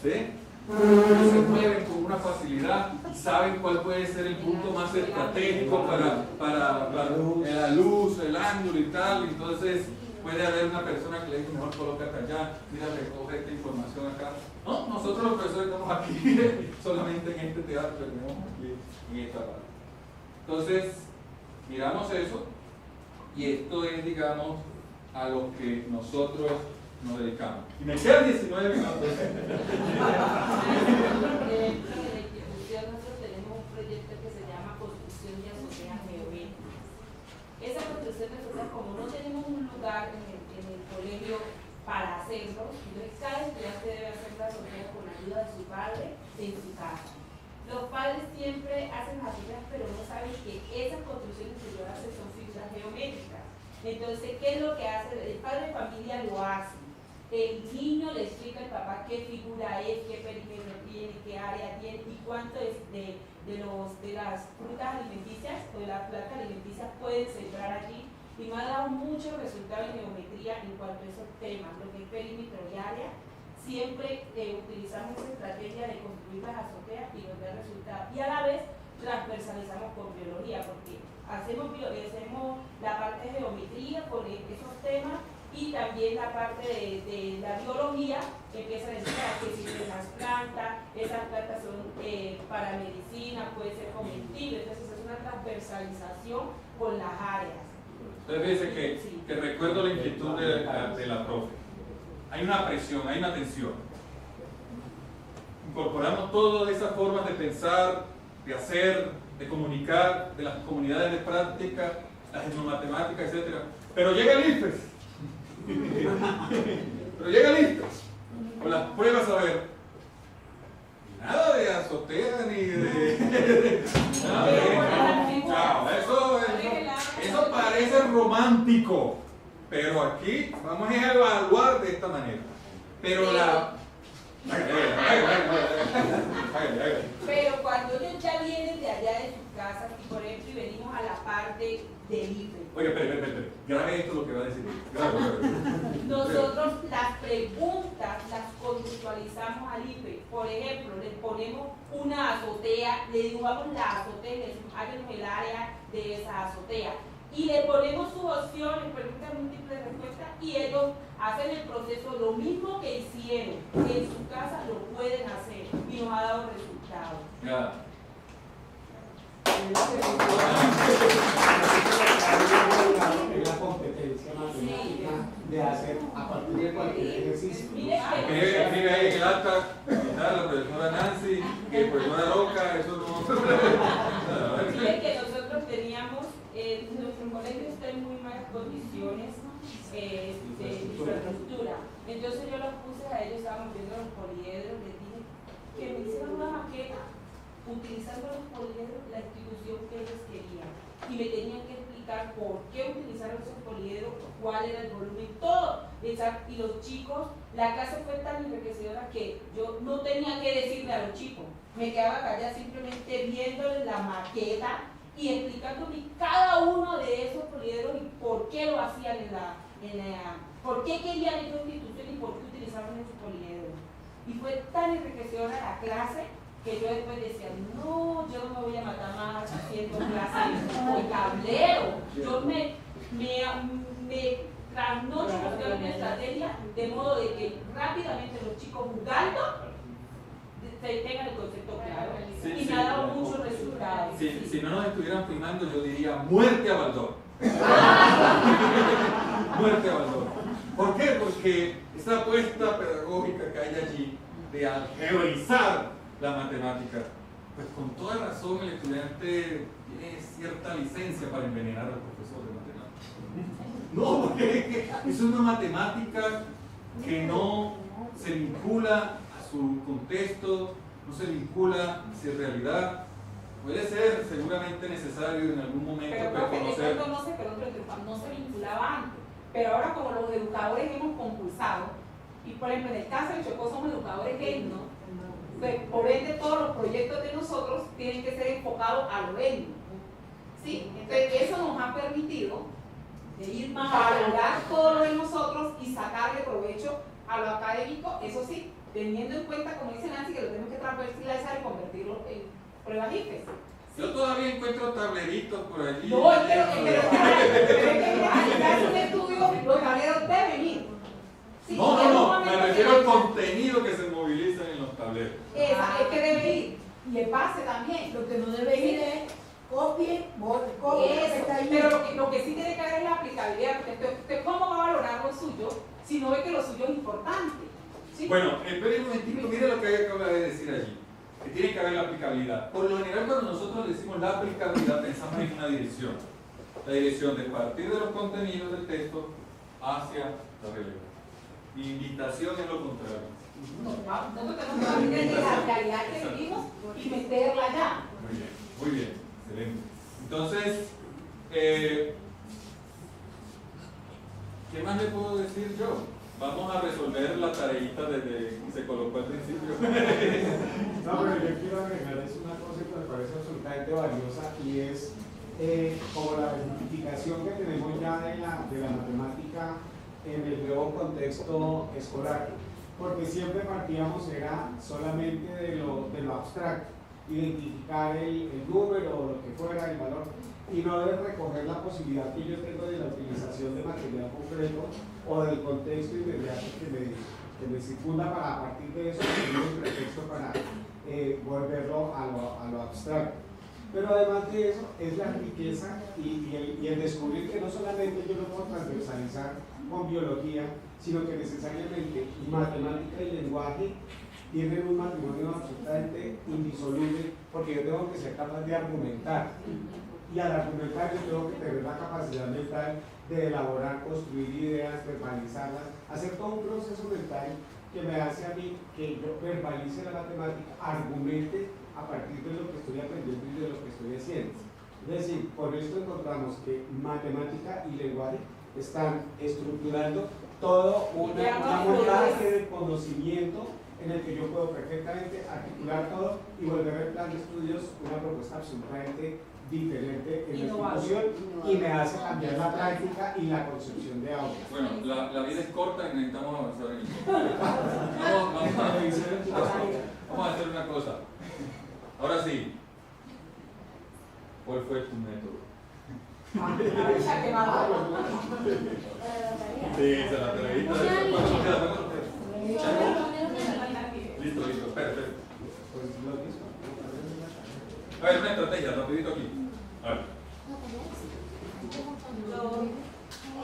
¿Sí? Ellos se mueven con una facilidad y saben cuál puede ser el punto más estratégico para la luz, el ángulo y tal. Entonces puede haber una persona que le dice, mejor colócate allá, mira, recoge esta información acá. No, nosotros los profesores estamos aquí solamente en este teatro que tenemos aquí en esta parte. Entonces miramos eso, y esto es, digamos, a lo que nosotros nos dedicamos. Y me quedan 19 minutos. Nosotros tenemos un proyecto que se llama Construcción de Azoteas Geométricas. Esa construcción de azoteas, como no tenemos un lugar en el colegio para hacerlo, entonces cada estudiante debe hacer la azotea con la ayuda de su padre en su casa. Los padres siempre hacen las azoteas, pero no saben que esas construcciones que yo hace son figuras geométricas. Entonces, ¿qué es lo que hace? El padre de familia lo hace. El niño le explica al papá qué figura es, qué perímetro tiene, qué área tiene y cuánto es de las frutas alimenticias o de las plantas alimenticias pueden sembrar allí. Y me ha dado mucho resultado en geometría en cuanto a esos temas, lo que es perímetro y área. Siempre utilizamos esa estrategia de construir las azoteas y nos da resultados. Y a la vez transversalizamos con biología, porque hacemos la parte de geometría con esos temas, y también la parte de la biología, que empieza a decir que sirven las plantas, esas plantas son para medicina, puede ser comestible. Entonces es una transversalización con las áreas. Entonces fíjense que recuerdo la inquietud de la profe. Hay una presión, hay una tensión. Incorporamos todas esas formas de pensar, de hacer, de comunicar, de las comunidades de práctica, las etnomatemáticas, etc. Pero llega el IFES. Pero llega el IFES con las pruebas a ver. Nada de azotea ni de. Nada de. Chao, eso parece romántico, pero aquí vamos a evaluar de esta manera. Pero Pero cuando ellos ya vienen de allá de sus casas y por ejemplo y venimos a la parte del IFE. Oye, espera. Grabe esto lo que va a decir. Grábalo. Nosotros las preguntas las contextualizamos al IFE. Por ejemplo, le ponemos una azotea, le dibujamos la azotea, le dibujamos el área de esa azotea. Y le ponemos sus opciones, preguntas múltiples respuestas, y ellos hacen el proceso, lo mismo que hicieron en su casa, lo pueden hacer, y nos ha dado resultados. Ya. Es la competencia matemática de hacer a partir de cualquier ejercicio. Escribe ahí en el acta, la profesora Nancy, que el profesora Roca, eso no. Mire que nosotros teníamos, nuestro colegio está en muy malas condiciones de infraestructura. Entonces yo los puse a ellos, estábamos viendo los poliedros, les dije que me hicieran una maqueta utilizando los poliedros la institución que ellos querían. Y me tenían que explicar por qué utilizaron esos poliedros, cuál era el volumen, todo. Y los chicos, la clase fue tan enriquecedora que yo no tenía que decirle a los chicos. Me quedaba callada simplemente viéndoles la maqueta y explicándome cada uno de esos poliedros y por qué lo hacían por qué querían esa institución y por qué utilizaban esos poliedros. Y fue tan enriquecedora la clase que yo después decía, no, yo no me voy a matar más haciendo clases por tablero. Yo me trasnocho buscando una estrategia de modo de que rápidamente los chicos jugando tengan el concepto claro. Y me ha dado muchos resultados. Si no nos estuvieran filmando, yo diría muerte a Baldor. Muerte a Baldor. ¿Por qué? Porque esa apuesta pedagógica que hay allí de algebrizar la matemática, pues con toda razón el estudiante tiene cierta licencia para envenenar al profesor de matemáticas. No, porque es una matemática que no se vincula a su contexto, no se vincula a su realidad. Puede ser seguramente necesario en algún momento pero conocer. No se vinculaba antes, pero ahora como los educadores hemos compulsado, y por ejemplo en el caso de Chocó somos educadores étnicos, pues, por ende todos los proyectos de nosotros tienen que ser enfocados a lo étnico. ¿Sí? Entonces eso nos ha permitido de ir más a valorar todo lo de nosotros y sacarle provecho a lo académico, eso sí, teniendo en cuenta, como dice Nancy, que lo tenemos que transversalizar y convertirlo en pruebas IFES. Yo todavía encuentro tableritos por allí. No, es que hacer un estudio, los tableros deben ir. Sí, no, me refiero al contenido que se moviliza en los tableros. Es que debe ir. Y el pase también. Lo que no debe ir es copie, pero lo que sí tiene que haber es la aplicabilidad, porque usted cómo va a valorar lo suyo si no ve que lo suyo es importante. ¿Sí? Bueno, espere un momentito, mire lo que acaba de decir allí, que tiene que haber la aplicabilidad. Por lo general cuando nosotros decimos la aplicabilidad pensamos en una dirección, la dirección de partir de los contenidos del texto hacia la realidad. Invitación es lo contrario. Nosotros tenemos que aprender de la realidad que vivimos y meterla allá. Muy bien, excelente. Entonces, ¿qué más le puedo decir yo? Vamos a resolver la tareita desde que se colocó al principio. No, pero yo quiero agregarles una cosa que me parece absolutamente valiosa y es como la identificación que tenemos ya de la matemática en el nuevo contexto escolar, porque siempre partíamos era solamente de lo abstracto, identificar el número o lo que fuera, el valor, y no de recoger la posibilidad que yo tengo de la utilización de material concreto o del contexto inmediato que me circunda para a partir de eso tener un pretexto para volverlo a lo abstracto. Pero además de eso es la riqueza y el descubrir que no solamente yo lo puedo transversalizar con biología, sino que necesariamente matemática y lenguaje tienen un matrimonio absolutamente indisoluble, porque yo tengo que ser capaz de argumentar, y al argumentar yo tengo que tener la capacidad mental de elaborar, construir ideas, verbalizarlas, hacer todo un proceso mental que me hace a mí que yo verbalice la matemática, argumente a partir de lo que estoy aprendiendo y de lo que estoy haciendo. Es decir, con esto encontramos que matemática y lenguaje están estructurando todo un montaje de conocimiento en el que yo puedo perfectamente articular todo y volver el plan de estudios una propuesta absolutamente diferente en la institución y me hace cambiar la práctica y la concepción de aulas. Bueno, la vida es corta y necesitamos avanzar en esto. Vamos a hacer una cosa. Ahora sí, ¿cuál fue tu método? Sí, se la entrevista. Listo, perfecto. A ver, una estrategia, rapidito aquí. A ver.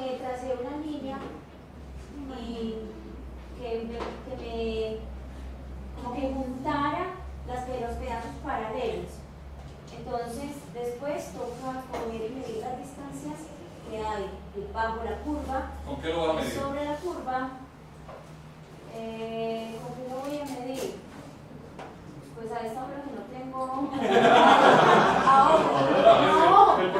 Yo tracé una línea y como que juntara los pedazos paralelos. Entonces, después toca coger y medir las distancias que hay bajo la curva. ¿Con qué lo vas a medir? Sobre la curva. ¿Con qué lo voy a medir? Pues a esta hora que no tengo. El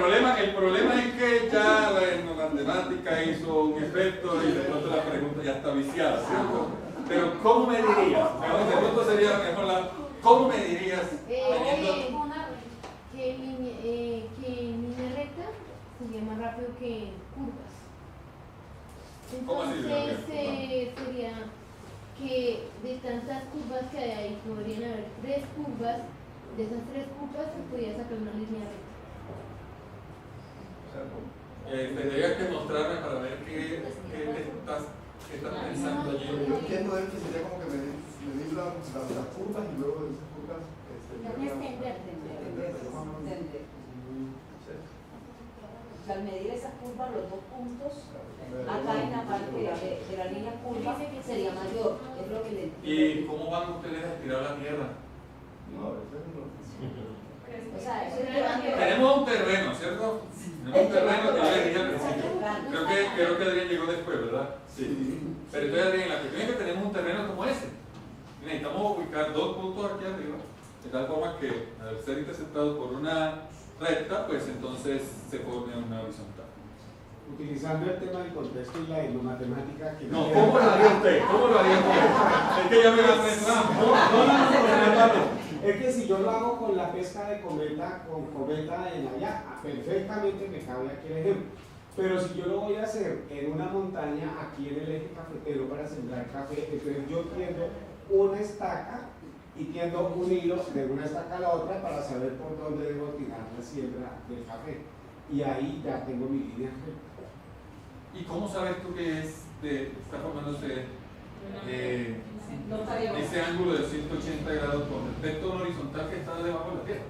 problema es que ya bueno, la matemática hizo un efecto y de pronto la pregunta ya está viciada, ¿cierto? Pero ¿cómo me dirías? De pronto sería mejor ¿cómo me dirías? Que en línea recta sería más rápido que en curvas. ¿Cómo así? Entonces sería que de tantas curvas que hay ahí podrían haber 3 curvas, de esas 3 curvas se podría sacar una línea recta. Tendrías que mostrarme para ver qué estás pensando allí. Yo entiendo que sería como que medir las curvas y luego de esas curvas Al medir esas curvas, los 2 puntos, acá en la parte de la línea curva sería mayor, es lo que le entiendo. ¿Y cómo van ustedes a estirar la tierra? No, eso no. O sea, eso es Tenemos un terreno, ¿cierto? Tenemos un terreno que yo les dije al principio. Creo que Adrián llegó después, ¿verdad? Sí. Pero entonces, Adrián, la cuestión es que tenemos un terreno como ese. Y necesitamos ubicar 2 puntos aquí arriba, de tal forma que al ser interceptado por una recta, pues entonces se forme una horizontal. Utilizando el tema del contexto y la matemática que... No, ¿cómo lo haría usted? ¿Cómo lo haría usted? Es que ya me va a pensar. No. Es que si yo lo hago con la pesca de cometa, con cometa en allá, perfectamente me cabe aquí el ejemplo. Pero si yo lo voy a hacer en una montaña aquí en el eje cafetero para sembrar café, entonces yo tiendo una estaca y tiendo un hilo de una estaca a la otra para saber por dónde debo tirar la siembra del café. Y ahí ya tengo mi línea. ¿Y cómo sabes tú que está formándose ese ángulo de 180 grados con respecto a un horizontal que está debajo de la tierra?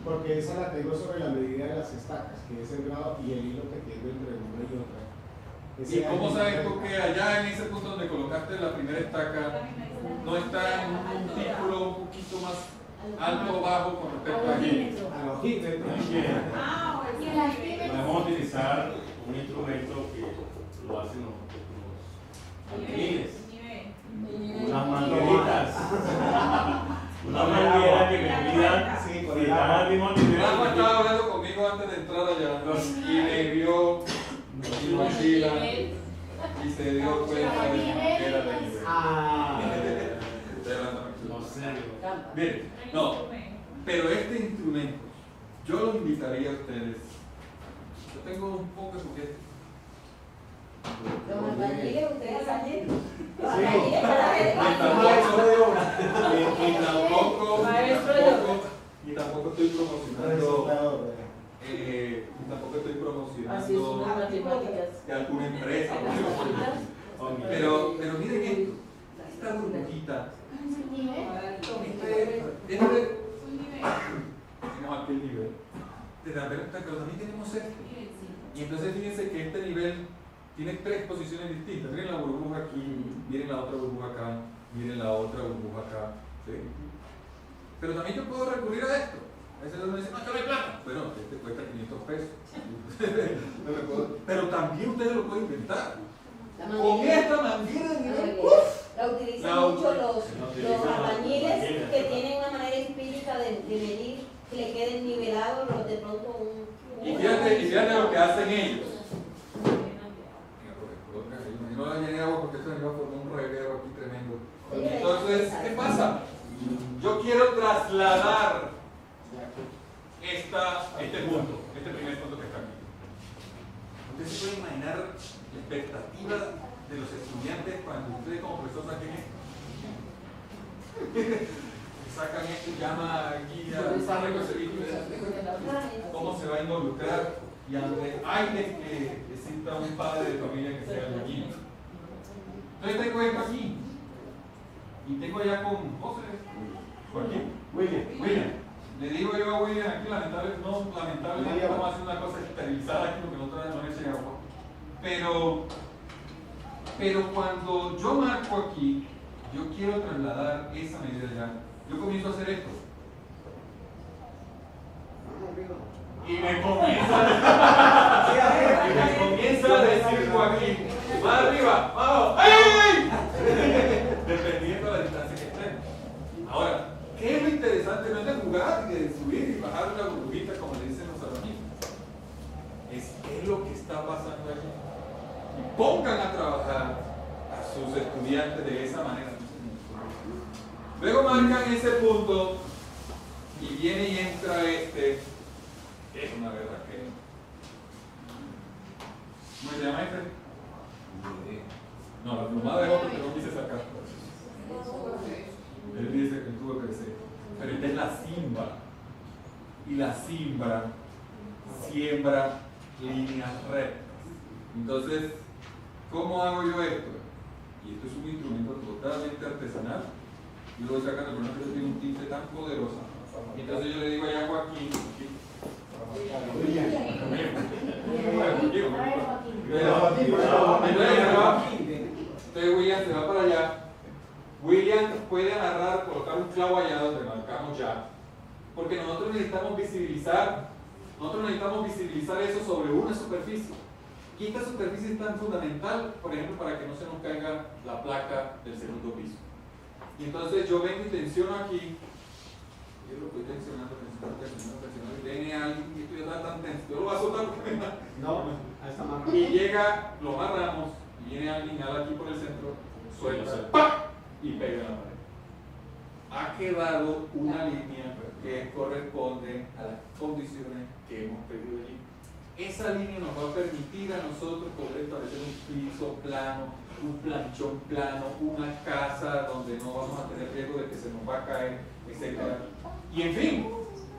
Porque esa la tengo sobre la medida de las estacas, que es el grado y el hilo que tengo entre una y otra. ¿Y cómo sabes tú que allá en ese punto donde colocaste la primera estaca no está en un montículo un poquito más alto o bajo con respecto a aquí? A los aljímetros. Podemos utilizar un instrumento que lo hacen los albañiles. Unas mangueritas. Una manguera que me mida si estamos al mismo nivel. Rafa estaba hablando conmigo antes de entrar allá y me vio mi mochila y se dio cuenta de que era de nivel. Bien, no, pero este instrumento, yo lo invitaría a ustedes. Yo tengo un poco de juguete. Los albañiles, ustedes salen. Y tampoco estoy promocionando. Estoy promocionando de alguna empresa. Pero miren esto. Esta burbujita. Tenemos aquel nivel. Pero también tenemos esto. Y entonces fíjense que este nivel tiene 3 posiciones distintas. Miren la burbuja aquí, miren la otra burbuja acá, miren la otra burbuja acá. ¿Sí? Pero también yo puedo recurrir a esto. A veces uno dice, no, yo no hay plata. Bueno, este cuesta 500 pesos. Pero también ustedes lo pueden inventar. Con esta manguera de nivel. La utilizan mucho los albañiles que tienen una manera empírica de medir que le queden nivelados de pronto fíjate lo que hacen ellos. No la llené agua porque esto me iba a formar un reguero aquí tremendo. Entonces, ¿qué pasa? Yo quiero trasladar este punto, este primer punto que está aquí. Usted se puede imaginar la expectativa de los estudiantes cuando ustedes como profesor saquen esto. Sacan esto y llama aquí a cómo se va a involucrar y hay que exista un padre de familia que sea allí. Entonces tengo esto aquí y tengo allá con José, Joaquín, William. Le digo yo a William aquí, lamentablemente estamos haciendo una cosa esterilizada aquí porque nosotros no le llega agua. Pero cuando yo marco aquí, yo quiero trasladar esa medida allá. Yo comienzo a hacer esto. Y me comienza a decir Joaquín, va arriba, vamos, ¡ay! Dependiendo de la distancia que estén. Ahora, ¿qué es lo interesante? No es de jugar y de subir y bajar una burbujita como le dicen los alumnos. Es qué es lo que está pasando aquí. Y pongan a trabajar a sus estudiantes de esa manera. Luego marcan ese punto y viene y entra este, que es una verdad que ¿cómo se llama este? No, la plumada es otro que no quise sacar. Él dice que tuvo que ser. Pero esta es la simba. Y la simba siembra líneas rectas. Entonces, ¿cómo hago yo esto? Y esto es un instrumento totalmente artesanal. Yo lo voy sacando, pero no creo que tiene un tinte tan poderoso. Entonces yo le digo allá a Joaquín. Entonces William se va para allá. William puede agarrar, colocar un clavo allá donde marcamos ya. Porque nosotros necesitamos visibilizar eso sobre una superficie. Y esta superficie es tan fundamental, por ejemplo, para que no se nos caiga la placa del segundo piso. Y entonces yo vengo y tensiono aquí, yo lo estoy tensionando, y viene alguien, y esto ya está tan tenso, yo lo voy a soltar porque y llega, lo amarramos, y viene alguien, ala aquí por el centro, suelta, ¡pam! Y pega en la pared. Ha quedado una línea que corresponde a las condiciones que hemos pedido allí. Esa línea nos va a permitir a nosotros poder establecer un piso plano, un planchón plano, una casa donde no vamos a tener riesgo de que se nos va a caer, etc. Y en fin,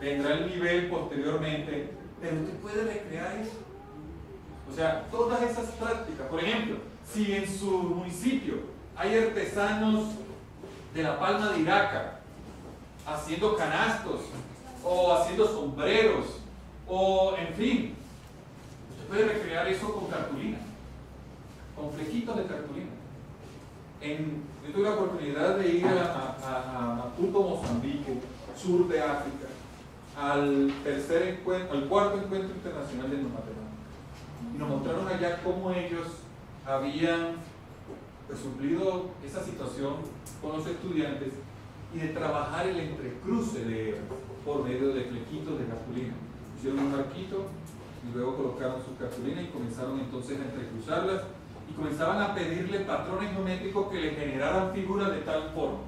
vendrá el nivel posteriormente, pero usted puede recrear eso. O sea, todas esas prácticas. Por ejemplo, si en su municipio hay artesanos de la palma de Iraca haciendo canastos o haciendo sombreros o en fin, usted puede recrear eso con cartulina, con flequitos de cartulina. Yo tuve la oportunidad de ir a Maputo, Mozambique, sur de África, al cuarto encuentro internacional de matemáticas. Y nos mostraron allá cómo ellos habían suplido esa situación con los estudiantes y de trabajar el entrecruce de ellos por medio de flequitos de cartulina. Hicieron un arquito y luego colocaron sus cartulinas y comenzaron entonces a entrecruzarlas y comenzaban a pedirle patrones geométricos que le generaran figuras de tal forma.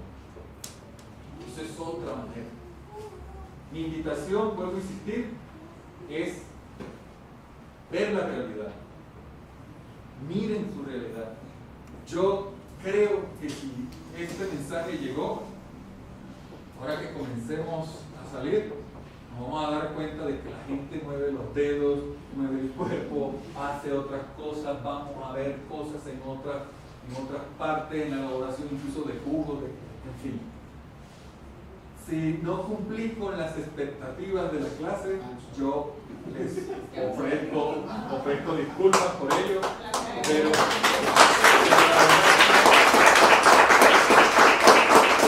Eso es otra manera. Mi invitación, vuelvo a insistir, es ver la realidad. Miren su realidad. Yo creo que si este mensaje llegó, ahora que comencemos a salir, nos vamos a dar cuenta de que la gente mueve los dedos, mueve el cuerpo, hace otras cosas, vamos a ver cosas en otras partes, en la elaboración incluso de jugos, en fin. Si no cumplí con las expectativas de la clase, yo les ofrezco disculpas por ello, pero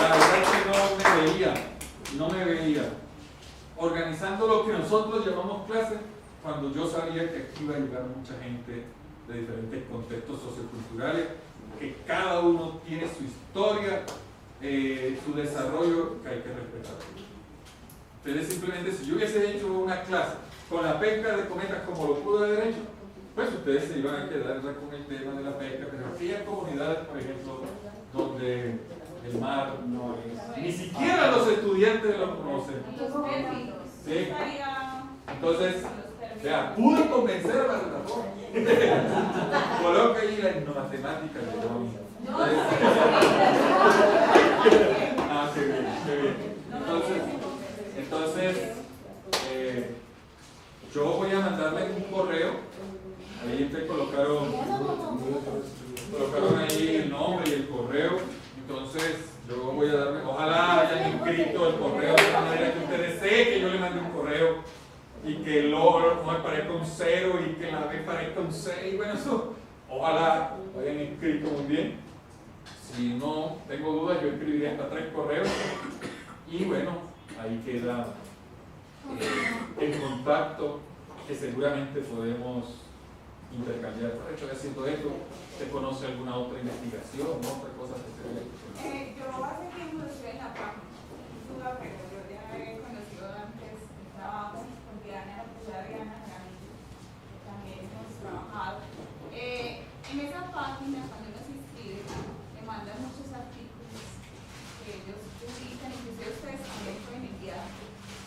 la verdad es que no me veía organizando lo que nosotros llamamos clase, cuando yo sabía que aquí iba a llegar mucha gente de diferentes contextos socioculturales, que cada uno tiene su historia, su desarrollo que hay que respetar. Entonces simplemente si yo hubiese hecho una clase con la pesca de cometas como lo pudo haber hecho, pues ustedes se iban a quedar ya con el tema de la pesca, pero aquellas comunidades, por ejemplo, donde el mar no es, ni siquiera los estudiantes lo conocen. ¿Sí? Entonces, o sea, pudo convencer a la plataforma. Coloca ahí la matemática de ah, qué bien, qué bien. Entonces yo voy a mandarle un correo. Ahí te colocaron ahí el nombre y el correo. Entonces yo voy a darme, ojalá hayan inscrito el correo de esta manera que ustedes sé que yo le mande un correo y que el O no parezca un 0 y que la B parezca un 6. Bueno, eso, ojalá lo hayan inscrito muy bien. Si no tengo dudas, yo escribiré hasta 3 correos y bueno, ahí queda el contacto que seguramente podemos intercambiar. Por hecho, haciendo esto, ¿se conoce alguna otra investigación, otra cosa que se vea? Yo hace tiempo estoy en la página, pero yo ya he conocido antes el trabajo con Diana, la profesora Diana, que también hemos trabajado. En esa página, cuando uno se inscribe, le mandan muchos artículos que ellos publican, inclusive ustedes también pueden enviar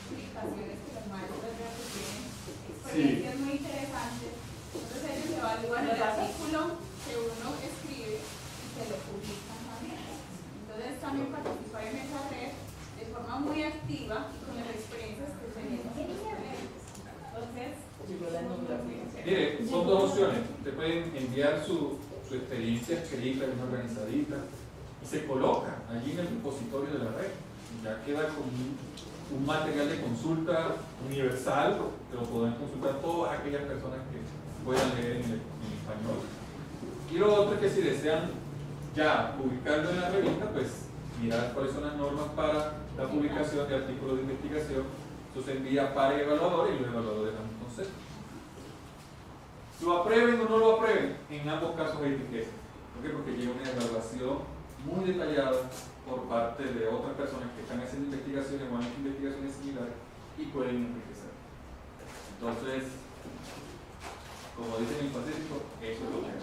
publicaciones que los maestros ya que tienen experiencias muy interesantes. Entonces ellos evalúan el artículo que uno escribe y se lo publican también. Entonces también participar en esa red de forma muy activa y con las experiencias que tenemos en los colegios. Entonces, mire, son 2 opciones. Usted pueden enviar su experiencia escrita, bien organizadita, y se coloca allí en el repositorio de la red. Ya queda con un material de consulta universal, que lo pueden consultar todas aquellas personas que puedan leer en español. Y lo otro es que si desean ya publicarlo en la revista, pues mirar cuáles son las normas para la publicación de artículos de investigación. Eso se envía para el evaluador y los evaluadores dan un concepto. Lo aprueben o no lo aprueben, en ambos casos hay riqueza. ¿Por qué? Porque llega una evaluación muy detallada por parte de otras personas que están haciendo investigaciones o han hecho investigaciones similares y pueden enriquecer. Entonces, como dicen en el Pacífico, eso es lo que